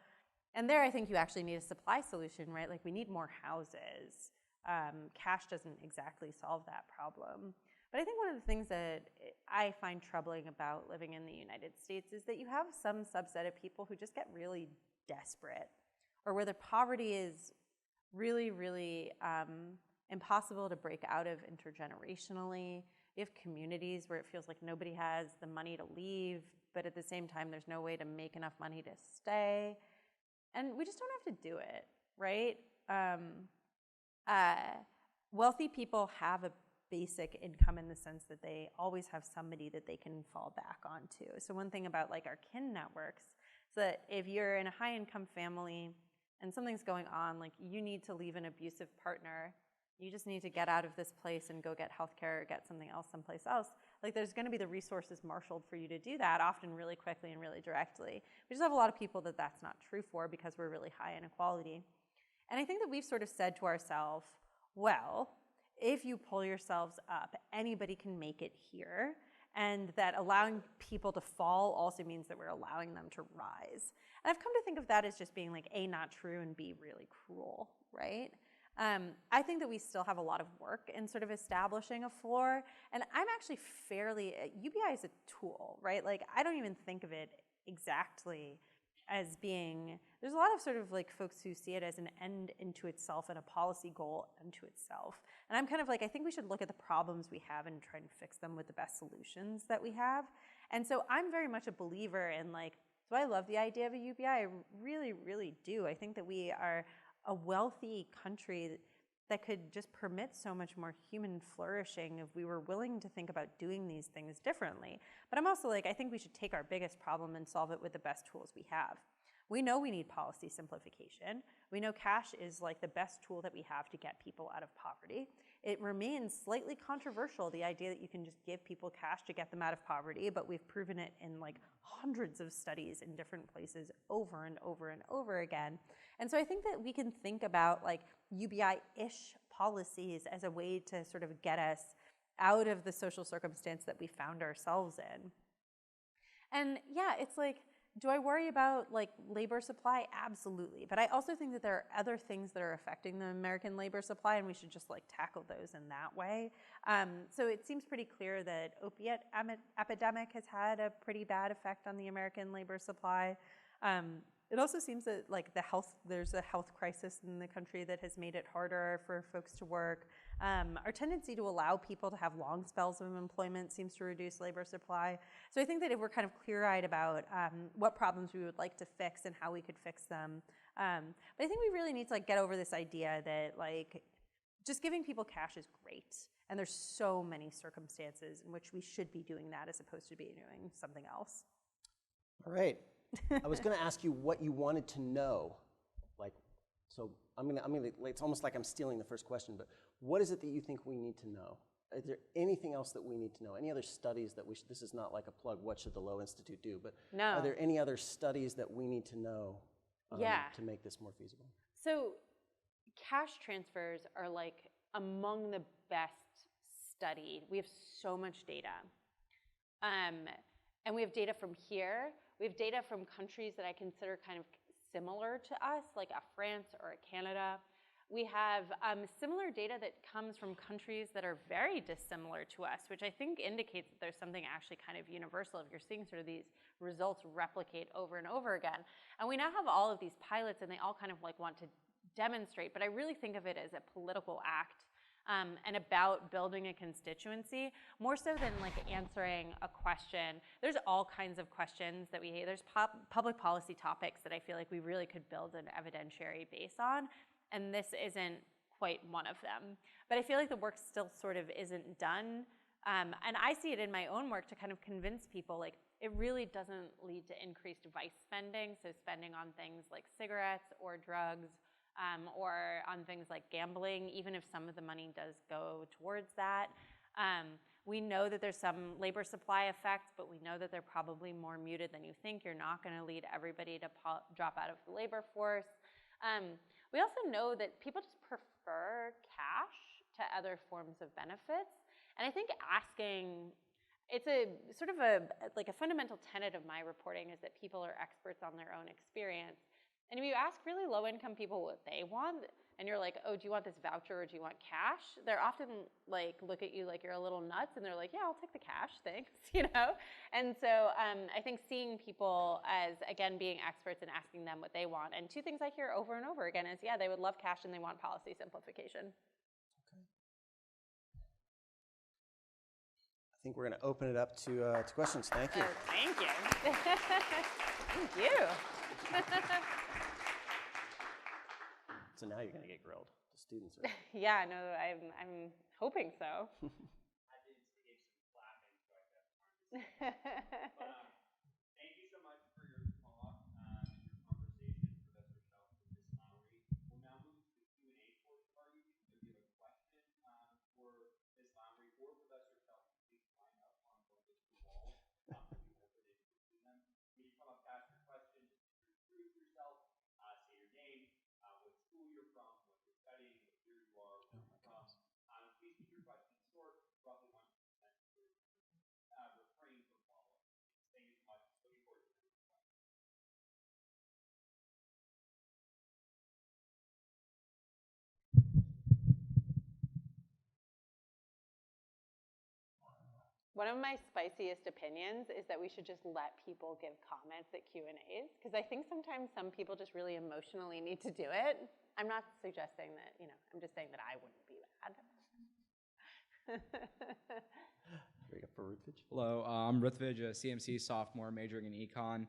And there I think you actually need a supply solution, right? Like, we need more houses. Cash doesn't exactly solve that problem. But I think one of the things that I find troubling about living in the United States is that you have some subset of people who just get really desperate, or where their poverty is really, really impossible to break out of intergenerationally. You have communities where it feels like nobody has the money to leave, but at the same time, there's no way to make enough money to stay. And we just don't have to do it, right? Wealthy people have a basic income in the sense that they always have somebody that they can fall back onto. So one thing about like our kin networks is that if you're in a high-income family and something's going on, like you need to leave an abusive partner, you just need to get out of this place and go get healthcare or get something else someplace else. Like, there's going to be the resources marshaled for you to do that, often really quickly and really directly. We just have a lot of people that that's not true for because we're really high inequality. And I think that we've sort of said to ourselves, well, if you pull yourselves up, anybody can make it here. And that allowing people to fall also means that we're allowing them to rise. And I've come to think of that as just being like A, not true, and B, really cruel, right? I think that we still have a lot of work in sort of establishing a floor. And I'm actually UBI is a tool, right? Like, I don't even think of it exactly as being, there's a lot of sort of like folks who see it as an end into itself and a policy goal unto itself. And I'm kind of like, I think we should look at the problems we have and try and fix them with the best solutions that we have. And so I'm very much a believer in like, so I love the idea of a UBI. I really, really do. I think that we are a wealthy country that could just permit so much more human flourishing if we were willing to think about doing these things differently. But I'm also like, I think we should take our biggest problem and solve it with the best tools we have. We know we need policy simplification. We know cash is like the best tool that we have to get people out of poverty. It remains slightly controversial, the idea that you can just give people cash to get them out of poverty, but we've proven it in like hundreds of studies in different places over and over and over again. And so I think that we can think about like UBI-ish policies as a way to sort of get us out of the social circumstance that we found ourselves in. And yeah, it's like, do I worry about like labor supply? Absolutely. But I also think that there are other things that are affecting the American labor supply, and we should just like tackle those in that way. So it seems pretty clear that opiate epidemic has had a pretty bad effect on the American labor supply. It also seems that like there's a health crisis in the country that has made it harder for folks to work. Our tendency to allow people to have long spells of employment seems to reduce labor supply. So I think that if we're kind of clear-eyed about what problems we would like to fix and how we could fix them, but I think we really need to like get over this idea that like just giving people cash is great. And there's so many circumstances in which we should be doing that as opposed to be doing something else.
All right. I was going to ask you what you wanted to know. Like, so I'm gonna, it's almost like I'm stealing the first question, but what is it that you think we need to know? Is there anything else that we need to know? Any other studies that we should, this is not like a plug, what should the Lowe Institute do, but are there any other studies that we need to know to make this more feasible?
So cash transfers are like among the best studied. We have so much data. And we have data from here. We have data from countries that I consider kind of similar to us, like a France or a Canada. We have similar data that comes from countries that are very dissimilar to us, which I think indicates that there's something actually kind of universal if you're seeing sort of these results replicate over and over again. And we now have all of these pilots, and they all kind of like want to demonstrate, but I really think of it as a political act and about building a constituency, more so than like answering a question. There's all kinds of questions that there's public policy topics that I feel like we really could build an evidentiary base on, and this isn't quite one of them. But I feel like the work still sort of isn't done, and I see it in my own work to kind of convince people like it really doesn't lead to increased vice spending, so spending on things like cigarettes or drugs, or on things like gambling, even if some of the money does go towards that. We know that there's some labor supply effects, but we know that they're probably more muted than you think. You're not going to lead everybody to drop out of the labor force. We also know that people just prefer cash to other forms of benefits. And I think it's a sort of a fundamental tenet of my reporting is that people are experts on their own experience. And if you ask really low-income people what they want, and you're like, oh, do you want this voucher or do you want cash? They're often like, look at you like you're a little nuts, and they're like, yeah, I'll take the cash, thanks, you know? And so I think seeing people as, again, being experts and asking them what they want. And two things I hear over and over again is, yeah, they would love cash and they want policy simplification.
Okay. I think we're going to open it up to questions. Thank you.
Thank you. Thank you.
So now you're going to get grilled. The students are.
Yeah, no, I'm hoping so.
I did instigate some clapping, so I guess. But thank you so much for your talk and your conversation, Professor Shelton and Ms. Lowrey. We'll now move to the Q&A portion of our evening. So if you have a question for Ms. Lowrey or Professor Shelton, please line up on one of the two walls. We'll be open in between them. When you come up to ask your question, just introduce yourself, say your name, what school you're from, what you're studying, what year you are, where you're from. Please keep your questions short, roughly 1 to 2 minutes. Refrain from follow-up. Thank you so much. Looking forward to your questions.
One of my spiciest opinions is that we should just let people give comments at Q&As, because I think sometimes some people just really emotionally need to do it. I'm not suggesting that, I'm just saying that I wouldn't be bad.
Hello, I'm Rithvij, a CMC sophomore majoring in econ.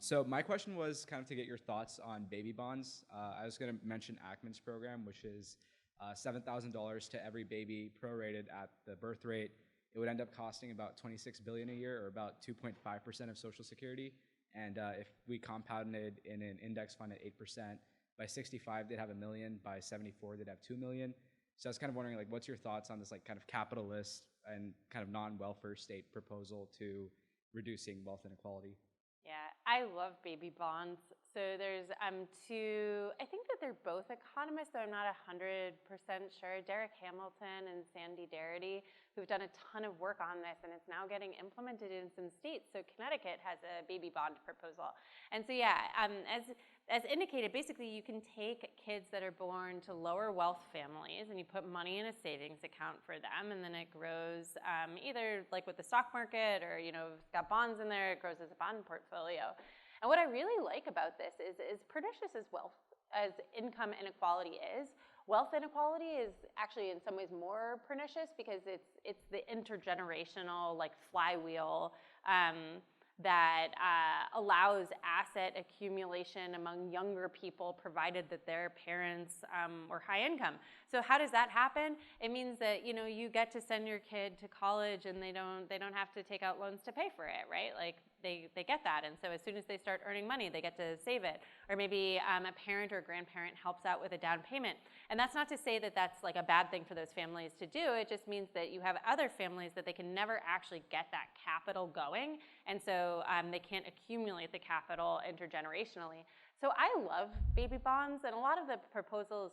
So my question was kind of to get your thoughts on baby bonds. I was going to mention Ackman's program, which is $7,000 to every baby prorated at the birth rate. It would end up costing about $26 billion a year, or about 2.5% of Social Security. And if we compounded in an index fund at 8%, by 65 they'd have $1 million. By 74 they'd have $2 million. So I was kind of wondering, like, what's your thoughts on this, like, kind of capitalist and kind of non-welfare state proposal to reducing wealth inequality?
Yeah, I love baby bonds. So there's two, I think that they're both economists, though I'm not 100% sure, Derek Hamilton and Sandy Darity, who've done a ton of work on this, and it's now getting implemented in some states. So Connecticut has a baby bond proposal. And so yeah, as indicated, basically you can take kids that are born to lower wealth families and you put money in a savings account for them, and then it grows either like with the stock market, or if it's got bonds in there, it grows as a bond portfolio. And what I really like about this is pernicious as income inequality is, Wealth inequality is actually in some ways more pernicious because it's the intergenerational like flywheel that allows asset accumulation among younger people, provided that their parents were high income. So how does that happen? It means that you get to send your kid to college, and they don't have to take out loans to pay for it, right? Like they get that, and so as soon as they start earning money, they get to save it. Or maybe a parent or grandparent helps out with a down payment. And that's not to say that that's like a bad thing for those families to do. It just means that you have other families that they can never actually get that capital going, and so they can't accumulate the capital intergenerationally. So I love baby bonds, and a lot of the proposals,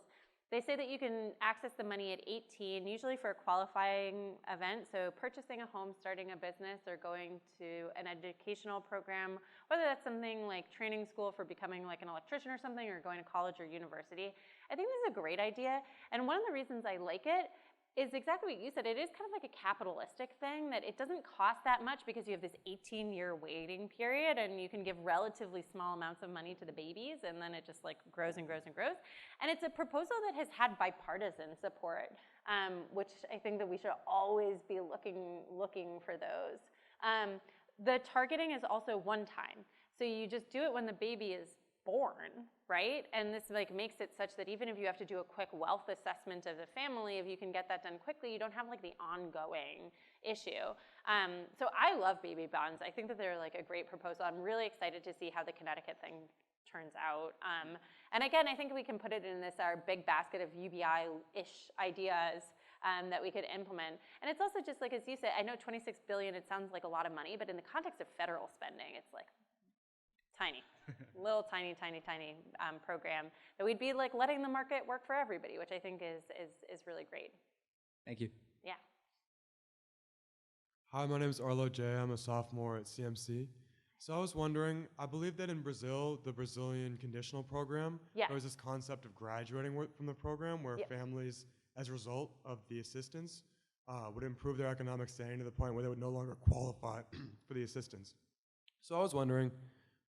they say that you can access the money at 18, usually for a qualifying event, so purchasing a home, starting a business, or going to an educational program, whether that's something like training school for becoming like an electrician or something, or going to college or university. I think this is a great idea, and one of the reasons I like it is exactly what you said. It is kind of like a capitalistic thing, that it doesn't cost that much because you have this 18-year waiting period, and you can give relatively small amounts of money to the babies, and then it just like grows and grows and grows. And it's a proposal that has had bipartisan support, which I think that we should always be looking for those. The targeting is also one time. So you just do it when the baby is born, right? And this like makes it such that even if you have to do a quick wealth assessment of the family, if you can get that done quickly, you don't have like the ongoing issue. So I love baby bonds. I think that they're like a great proposal. I'm really excited to see how the Connecticut thing turns out. And again, I think we can put it in this our big basket of UBI-ish ideas that we could implement. And it's also just like, as you said, I know $26 billion, it sounds like a lot of money, but in the context of federal spending, it's like tiny, little tiny program that we'd be like letting the market work for everybody, which I think is really great.
Thank you.
Yeah.
Hi, my name is Arlo J. I'm a sophomore at CMC. So I was wondering, I believe that in Brazil, the Brazilian conditional program, there was this concept of graduating from the program where families, as a result of the assistance, would improve their economic standing to the point where they would no longer qualify for the assistance. So I was wondering,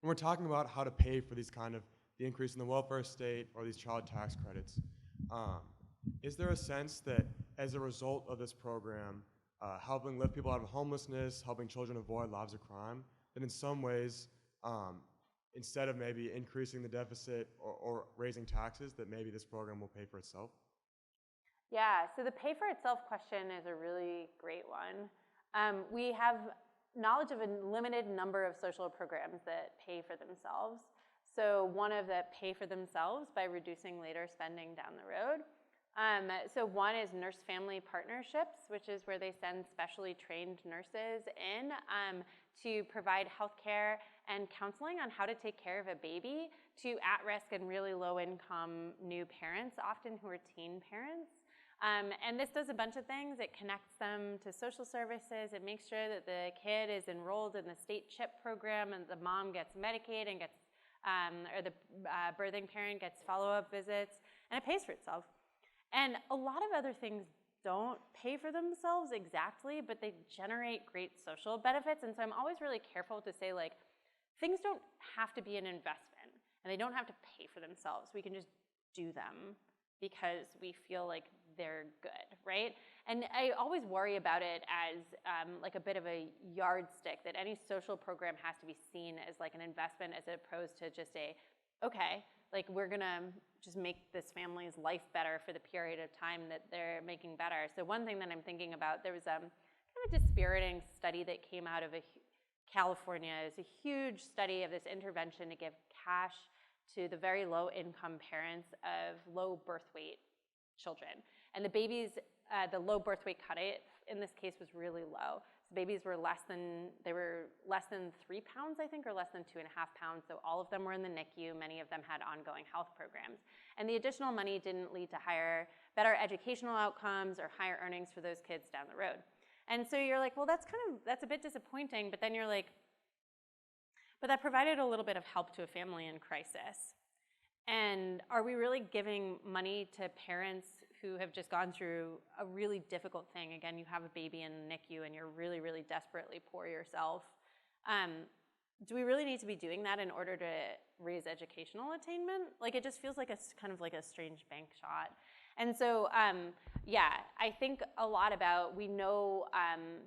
when we're talking about how to pay for these kind of the increase in the welfare state or these child tax credits, is there a sense that as a result of this program, helping lift people out of homelessness, helping children avoid lives of crime, that in some ways, instead of maybe increasing the deficit or raising taxes, that maybe this program will pay for itself?
Yeah, so the pay for itself question is a really great one. We have knowledge of a limited number of social programs that pay for themselves. So one of that pay for themselves by reducing later spending down the road. So one is nurse-family partnerships, which is where they send specially trained nurses in to provide healthcare and counseling on how to take care of a baby to at-risk and really low-income new parents, often who are teen parents. And this does a bunch of things. It connects them to social services. It makes sure that the kid is enrolled in the state CHIP program, and the mom gets Medicaid and gets, or the birthing parent gets follow-up visits, and it pays for itself. And a lot of other things don't pay for themselves exactly, but they generate great social benefits. And so I'm always really careful to say, like, things don't have to be an investment, and they don't have to pay for themselves. We can just do them because we feel like they're good, right? And I always worry about it as like a bit of a yardstick, that any social program has to be seen as like an investment as opposed to just okay, like we're gonna just make this family's life better for the period of time that they're making better. So one thing that I'm thinking about, there was kind of a dispiriting study that came out of California. It's a huge study of this intervention to give cash to the very low income parents of low birth weight children. And the babies, the low birth weight cut in this case was really low. So babies were less than 3 pounds, I think, or less than 2.5 pounds. So all of them were in the NICU. Many of them had ongoing health programs. And the additional money didn't lead to better educational outcomes or higher earnings for those kids down the road. And so you're like, well, that's a bit disappointing. But then you're like, but that provided a little bit of help to a family in crisis. And are we really giving money to parents who have just gone through a really difficult thing? Again, you have a baby in the NICU and you're really, really desperately poor yourself. Do we really need to be doing that in order to raise educational attainment? Like, it just feels like kind of like a strange bank shot. And so, yeah, I think a lot about, we know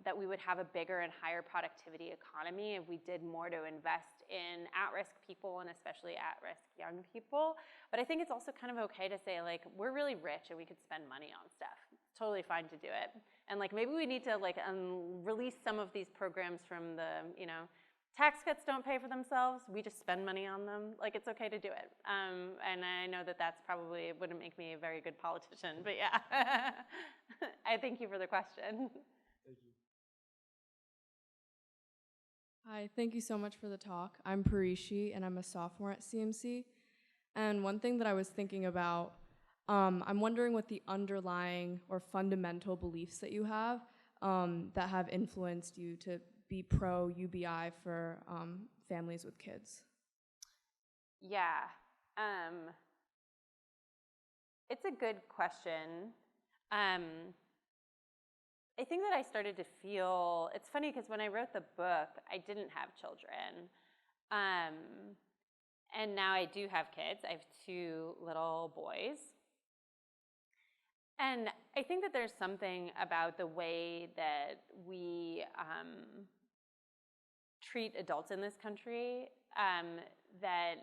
that we would have a bigger and higher productivity economy if we did more to invest in at-risk people and especially at-risk young people. But I think it's also kind of okay to say, like, we're really rich and we could spend money on stuff. It's totally fine to do it. And like, maybe we need to like release some of these programs from the, you know, tax cuts don't pay for themselves. We just spend money on them. Like, it's okay to do it. And I know that that's probably wouldn't make me a very good politician, but yeah. I thank you for the question.
Thank you.
Hi, thank you so much for the talk. I'm Parishi, and I'm a sophomore at CMC. And one thing that I was thinking about, I'm wondering what the underlying or fundamental beliefs that you have that have influenced you to be pro-UBI for families with kids?
Yeah, it's a good question. I think that I started to feel, it's funny because when I wrote the book, I didn't have children. And now I do have kids. I have 2 little boys. And I think that there's something about the way that we treat adults in this country that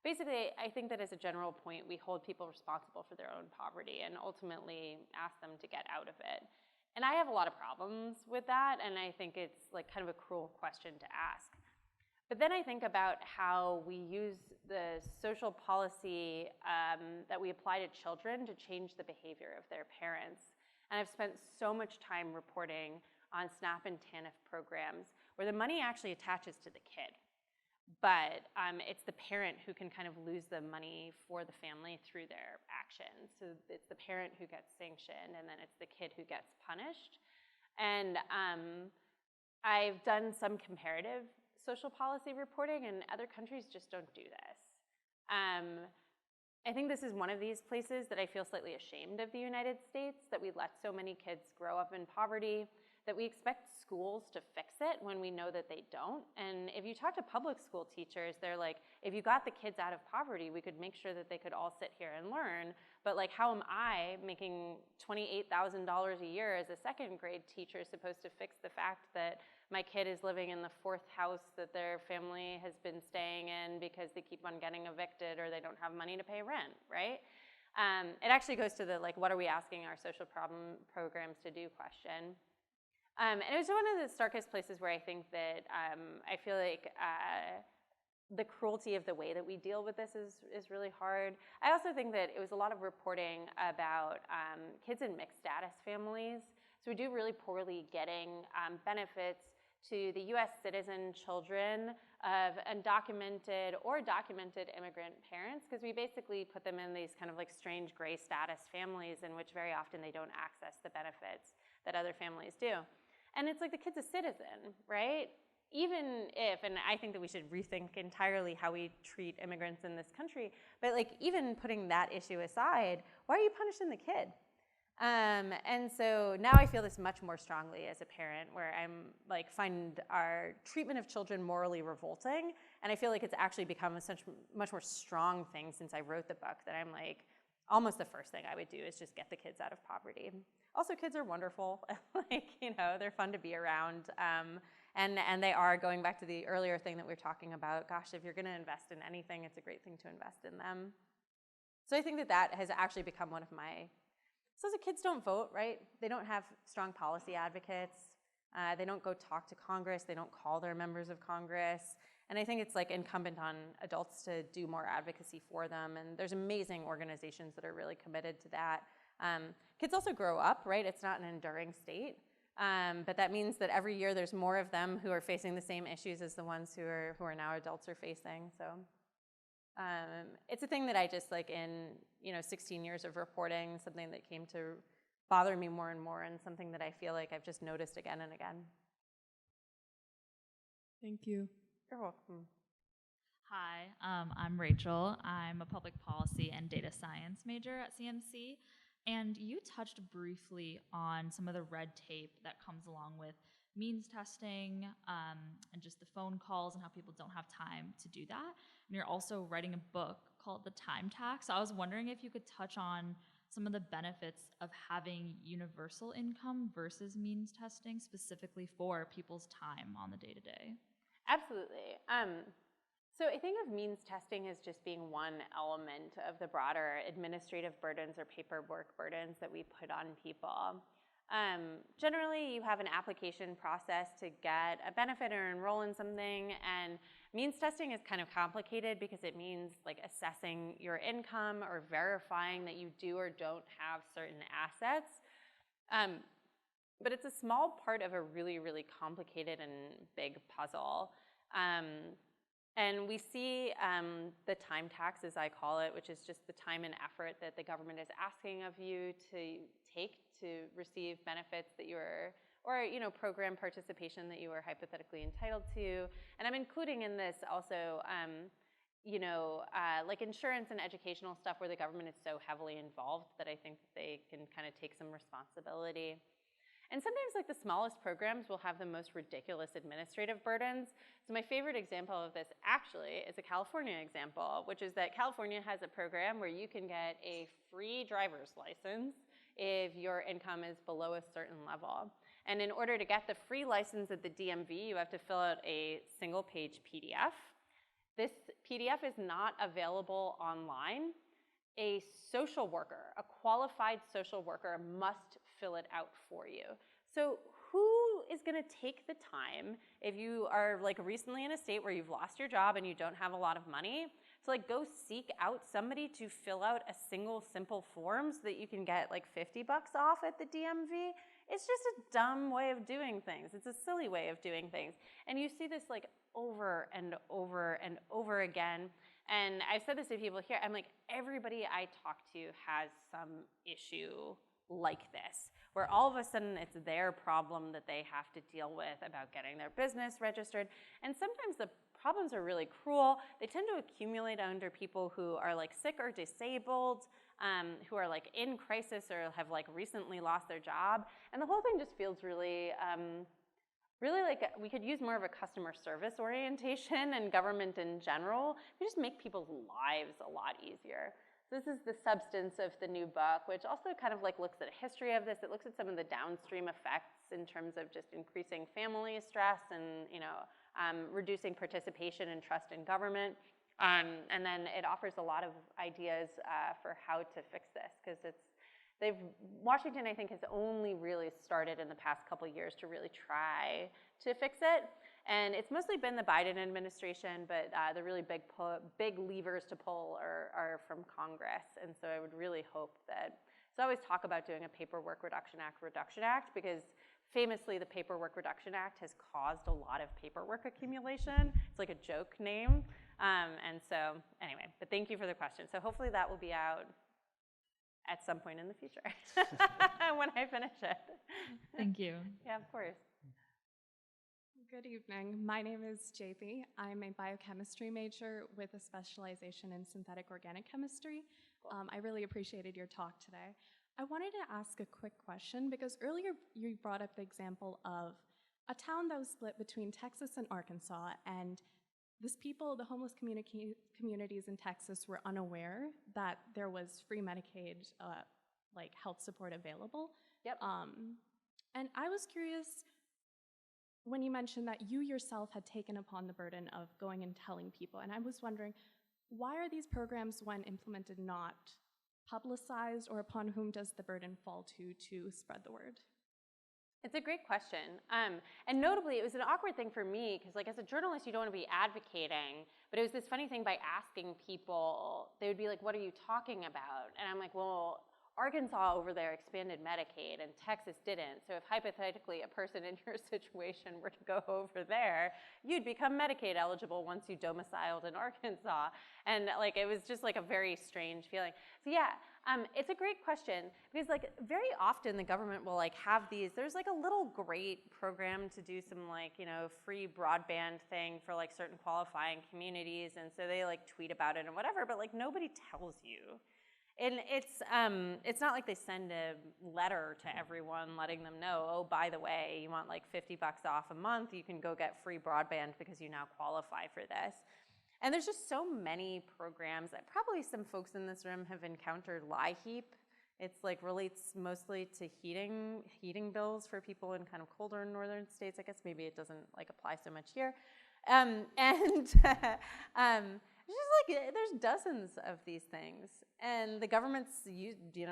basically, I think that as a general point, we hold people responsible for their own poverty and ultimately ask them to get out of it. And I have a lot of problems with that, and I think it's like kind of a cruel question to ask. But then I think about how we use the social policy that we apply to children to change the behavior of their parents. And I've spent so much time reporting on SNAP and TANF programs where the money actually attaches to the kid. But it's the parent who can kind of lose the money for the family through their actions. So it's the parent who gets sanctioned, and then it's the kid who gets punished. And I've done some comparative social policy reporting, and other countries just don't do this. I think this is one of these places that I feel slightly ashamed of the United States, that we let so many kids grow up in poverty, that we expect schools to fix it when we know that they don't. And if you talk to public school teachers, they're like, if you got the kids out of poverty, we could make sure that they could all sit here and learn. But like, how am I, making $28,000 a year as a second grade teacher, supposed to fix the fact that my kid is living in the 4th house that their family has been staying in because they keep on getting evicted or they don't have money to pay rent, right? It actually goes to the, like, what are we asking our social programs to do question. And it was one of the starkest places where I think that I feel like the cruelty of the way that we deal with this is really hard. I also think that it was a lot of reporting about kids in mixed status families. So we do really poorly getting benefits to the US citizen children of undocumented or documented immigrant parents, because we basically put them in these kind of like strange gray status families in which very often they don't access the benefits that other families do. And it's like the kid's a citizen, right? Even if, and I think that we should rethink entirely how we treat immigrants in this country, but like even putting that issue aside, why are you punishing the kid? And so now I feel this much more strongly as a parent, where I'm like, find our treatment of children morally revolting. And I feel like it's actually become a much more strong thing since I wrote the book, that I'm like, almost the first thing I would do is just get the kids out of poverty. Also, kids are wonderful. Like, you know, they're fun to be around. And they are, going back to the earlier thing that we were talking about, gosh, if you're gonna invest in anything, it's a great thing to invest in them. So I think that that has actually become one of my, so the kids don't vote, right? They don't have strong policy advocates. They don't go talk to Congress. They don't call their members of Congress. And I think it's like incumbent on adults to do more advocacy for them. And there's amazing organizations that are really committed to that. Kids also grow up, right? It's not an enduring state. But that means that every year there's more of them who are facing the same issues as the ones who are now adults are facing. So it's a thing that I just, like, in 16 years of reporting, something that came to bother me more and more, and something that I feel like I've just noticed again and again.
Thank you.
You're welcome.
Hi, I'm Rachel. I'm a public policy and data science major at CMC. And you touched briefly on some of the red tape that comes along with means testing and just the phone calls and how people don't have time to do that. And you're also writing a book called The Time Tax. So I was wondering if you could touch on some of the benefits of having universal income versus means testing specifically for people's time on the day-to-day?
Absolutely. So I think of means testing as just being one element of the broader administrative burdens or paperwork burdens that we put on people. Generally, you have an application process to get a benefit or enroll in something, and means testing is kind of complicated because it means like assessing your income or verifying that you do or don't have certain assets. But it's a small part of a really, really complicated and big puzzle. And we see the time tax, as I call it, which is just the time and effort that the government is asking of you to take to receive benefits that you're, or program participation that you are hypothetically entitled to. And I'm including in this also, like insurance and educational stuff where the government is so heavily involved that I think they can kind of take some responsibility. And sometimes like the smallest programs will have the most ridiculous administrative burdens. So my favorite example of this actually is a California example, which is that California has a program where you can get a free driver's license if your income is below a certain level. And in order to get the free license at the DMV, you have to fill out a single-page PDF. This PDF is not available online. A social worker, a qualified social worker, must fill it out for you. So who is going to take the time, if you are like recently in a state where you've lost your job and you don't have a lot of money, to like go seek out somebody to fill out a single simple form so that you can get like $50 off at the DMV? It's just a dumb way of doing things. It's a silly way of doing things. And you see this like over and over and over again. And I've said this to people here, I'm like, everybody I talk to has some issue like this, where all of a sudden it's their problem that they have to deal with about getting their business registered. And sometimes the problems are really cruel. They tend to accumulate under people who are like sick or disabled, who are like in crisis or have like recently lost their job. And the whole thing just feels really, really like we could use more of a customer service orientation and government in general. We just make people's lives a lot easier. So this is the substance of the new book, which also kind of like looks at a history of this. It looks at some of the downstream effects in terms of just increasing family stress and reducing participation and trust in government. And then it offers a lot of ideas for how to fix this, because Washington, I think, has only really started in the past couple of years to really try to fix it. And it's mostly been the Biden administration, but the really big levers to pull are from Congress. And so I would really hope that, so I always talk about doing a Paperwork Reduction Act, because famously the Paperwork Reduction Act has caused a lot of paperwork accumulation. It's like a joke name. And so anyway, but thank you for the question. So hopefully that will be out at some point in the future when I finish it.
Thank you.
Yeah, of course.
Good evening. My name is JP. I'm a biochemistry major with a specialization in synthetic organic chemistry.
Cool.
I really appreciated your talk today. I wanted to ask a quick question because earlier you brought up the example of a town that was split between Texas and Arkansas, and the homeless communities in Texas were unaware that there was free Medicaid like health support available.
Yep.
And I was curious, when you mentioned that you yourself had taken upon the burden of going and telling people, and I was wondering, why are these programs, when implemented, not publicized, or upon whom does the burden fall to spread the word?
It's a great question. And notably, it was an awkward thing for me, because like as a journalist, you don't want to be advocating, but it was this funny thing by asking people, they would be like, what are you talking about? And I'm like, well, Arkansas over there expanded Medicaid and Texas didn't. So if hypothetically a person in your situation were to go over there, you'd become Medicaid eligible once you domiciled in Arkansas. And like it was just like a very strange feeling. So yeah, it's a great question, because like very often the government will like have these, there's like a little great program to do some like, free broadband thing for like certain qualifying communities. And so they like tweet about it and whatever, but like nobody tells you. And it's not like they send a letter to everyone letting them know, oh, by the way, you want like $50 off a month, you can go get free broadband because you now qualify for this. And there's just so many programs that probably some folks in this room have encountered LIHEAP. It's like relates mostly to heating bills for people in kind of colder northern states. I guess maybe it doesn't like apply so much here. Just like there's dozens of these things, and the government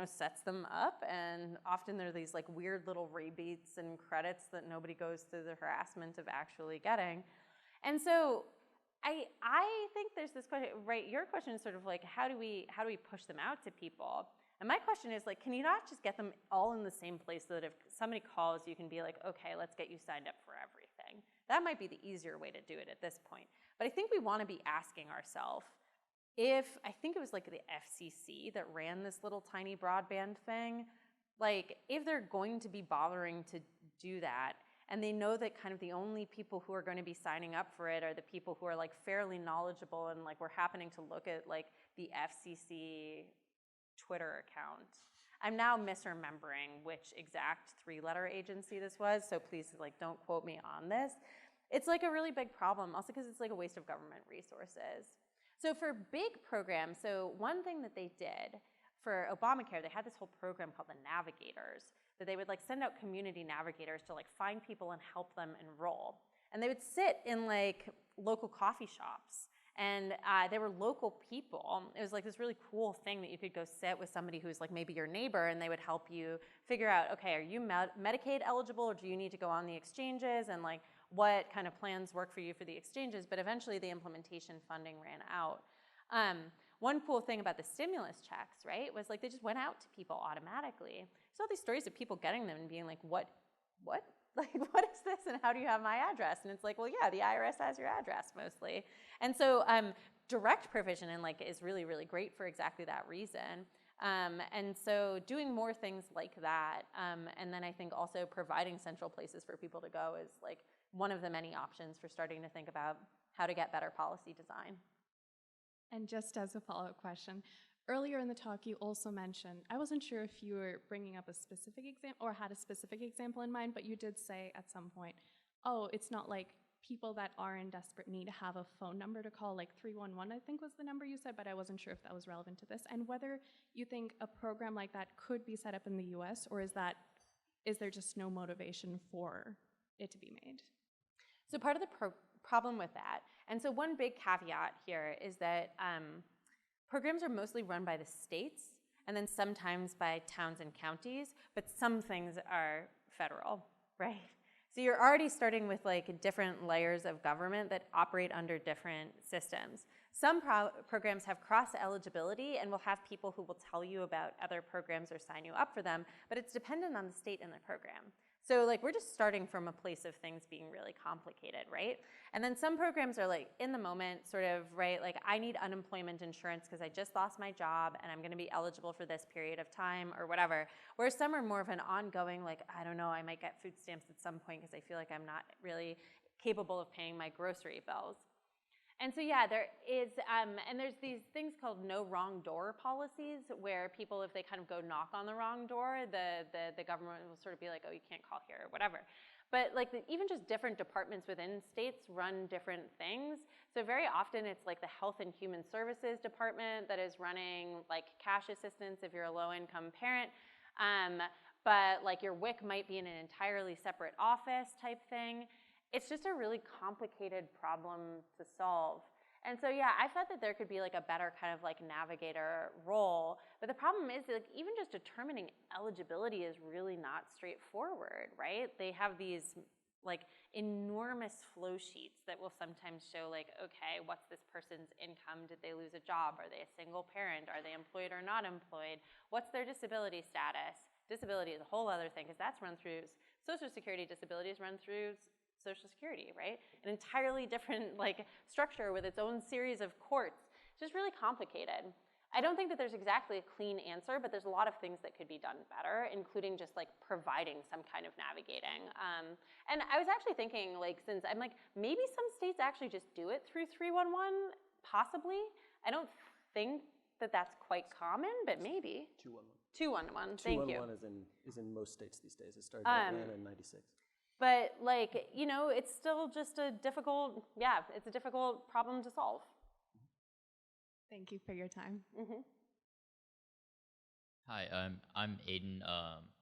sets them up, and often there are these like weird little rebates and credits that nobody goes through the harassment of actually getting. And so I think there's this question, right? Your question is sort of like how do we push them out to people? And my question is like, can you not just get them all in the same place so that if somebody calls, you can be like, okay, let's get you signed up for everything. That might be the easier way to do it at this point. But I think we want to be asking ourselves I think it was like the FCC that ran this little tiny broadband thing, like if they're going to be bothering to do that, and they know that kind of the only people who are going to be signing up for it are the people who are like fairly knowledgeable, and like we're happening to look at like the FCC Twitter account. I'm now misremembering which exact 3-letter agency this was, so please like don't quote me on this. It's like a really big problem, also because it's like a waste of government resources. So for big programs, so one thing that they did for Obamacare, they had this whole program called the Navigators, that they would like send out community navigators to like find people and help them enroll. And they would sit in like local coffee shops, and they were local people. It was like this really cool thing that you could go sit with somebody who's like maybe your neighbor, and they would help you figure out, okay, are you Medicaid eligible, or do you need to go on the exchanges, and like what kind of plans work for you for the exchanges. But eventually the implementation funding ran out. One cool thing about the stimulus checks, right, was like they just went out to people automatically. So all these stories of people getting them and being like, what? Like, what is this, and how do you have my address? And it's like, well, yeah, the IRS has your address mostly. And so direct provision is really, really great for exactly that reason. And so doing more things like that, and then I think also providing central places for people to go is like one of the many options for starting to think about how to get better policy design.
And just as a follow-up question, earlier in the talk you also mentioned, I wasn't sure if you were bringing up a specific example or had a specific example in mind, but you did say at some point, oh, it's not like people that are in desperate need have a phone number to call, like 311 I think was the number you said, but I wasn't sure if that was relevant to this, and whether you think a program like that could be set up in the US, or is there just no motivation for it to be made?
So part of the problem with that, and so one big caveat here is that programs are mostly run by the states and then sometimes by towns and counties, but some things are federal, right? So you're already starting with like different layers of government that operate under different systems. Some programs have cross-eligibility and will have people who will tell you about other programs or sign you up for them, but it's dependent on the state and the program. So like we're just starting from a place of things being really complicated, right? And then some programs are like in the moment sort of, right, like I need unemployment insurance because I just lost my job and I'm gonna be eligible for this period of time or whatever. Whereas some are more of an ongoing, like, I don't know, I might get food stamps at some point because I feel like I'm not really capable of paying my grocery bills. And so yeah, there is, and there's these things called no wrong door policies where people, if they kind of go knock on the wrong door, the government will sort of be like, oh, you can't call here or whatever. But like even just different departments within states run different things. So very often it's like the Health and Human Services Department that is running like cash assistance if you're a low-income parent. But like your WIC might be in an entirely separate office type thing. It's just a really complicated problem to solve. And so yeah, I thought that there could be like a better kind of like navigator role. But the problem is like even just determining eligibility is really not straightforward, right? They have these like enormous flow sheets that will sometimes show like, okay, what's this person's income? Did they lose a job? Are they a single parent? Are they employed or not employed? What's their disability status? Disability is a whole other thing because that's run through Social Security. Disability is run through Social Security, right? An entirely different like structure with its own series of courts. It's just really complicated. I don't think that there's exactly a clean answer, but there's a lot of things that could be done better, including just like providing some kind of navigating. And I was actually thinking like, since I'm like, maybe some states actually just do it through 311, possibly. I don't think that that's quite common, but maybe. 211, thank you.
211 is in most states these days. It started in Atlanta in '96.
But like, you know, it's still just a difficult, yeah, it's a difficult problem to solve.
Thank you for your time.
Mm-hmm.
Hi, I'm Aiden.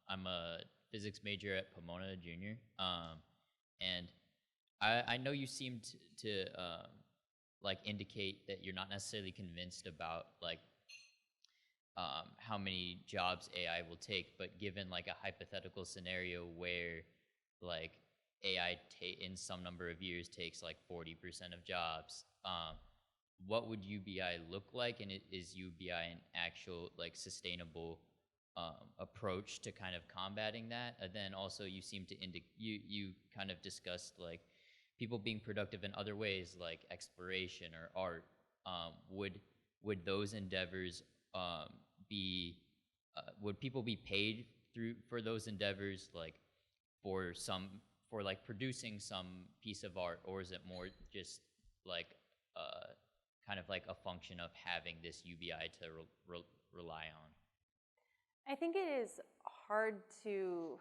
I'm a physics major at Pomona Junior. And I know you seem to like indicate that you're not necessarily convinced about like how many jobs AI will take, but given like a hypothetical scenario where like AI in some number of years takes like 40% of jobs, what would UBI look like, and is UBI an actual like sustainable approach to kind of combating that? And then also you seem to you kind of discussed like people being productive in other ways like exploration or art. Would those endeavors be would people be paid for those endeavors, like for like producing some piece of art, or is it more just like kind of like a function of having this UBI to rely on?
I think it is hard to,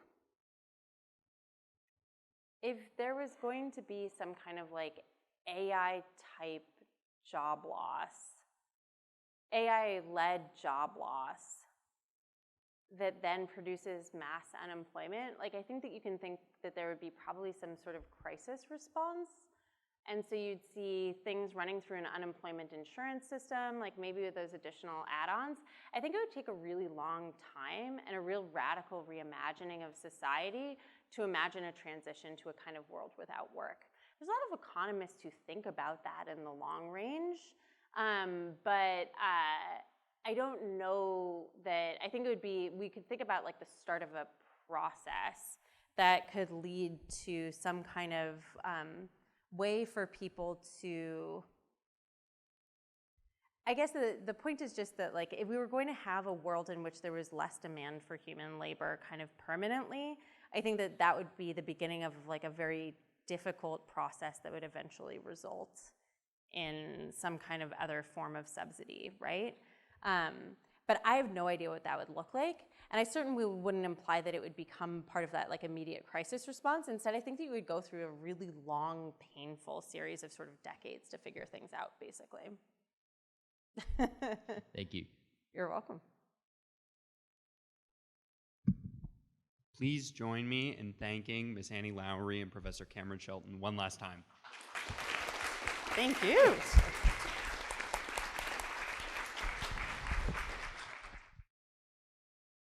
if there was going to be some kind of like AI type job loss, AI-led job loss that then produces mass unemployment, like I think that you can think that there would be probably some sort of crisis response. And so you'd see things running through an unemployment insurance system, like maybe with those additional add-ons. I think it would take a really long time and a real radical reimagining of society to imagine a transition to a kind of world without work. There's a lot of economists who think about that in the long range, but I don't know that, I think it would be, we could think about like the start of a process that could lead to some kind of way for people to, I guess the point is just that like if we were going to have a world in which there was less demand for human labor kind of permanently, I think that that would be the beginning of like a very difficult process that would eventually result in some kind of other form of subsidy, right? But I have no idea what that would look like. And I certainly wouldn't imply that it would become part of that like immediate crisis response. Instead, I think that you would go through a really long, painful series of sort of decades to figure things out, basically.
Thank you.
You're welcome.
Please join me in thanking Ms. Annie Lowrey and Professor Cameron Shelton one last time.
Thank you.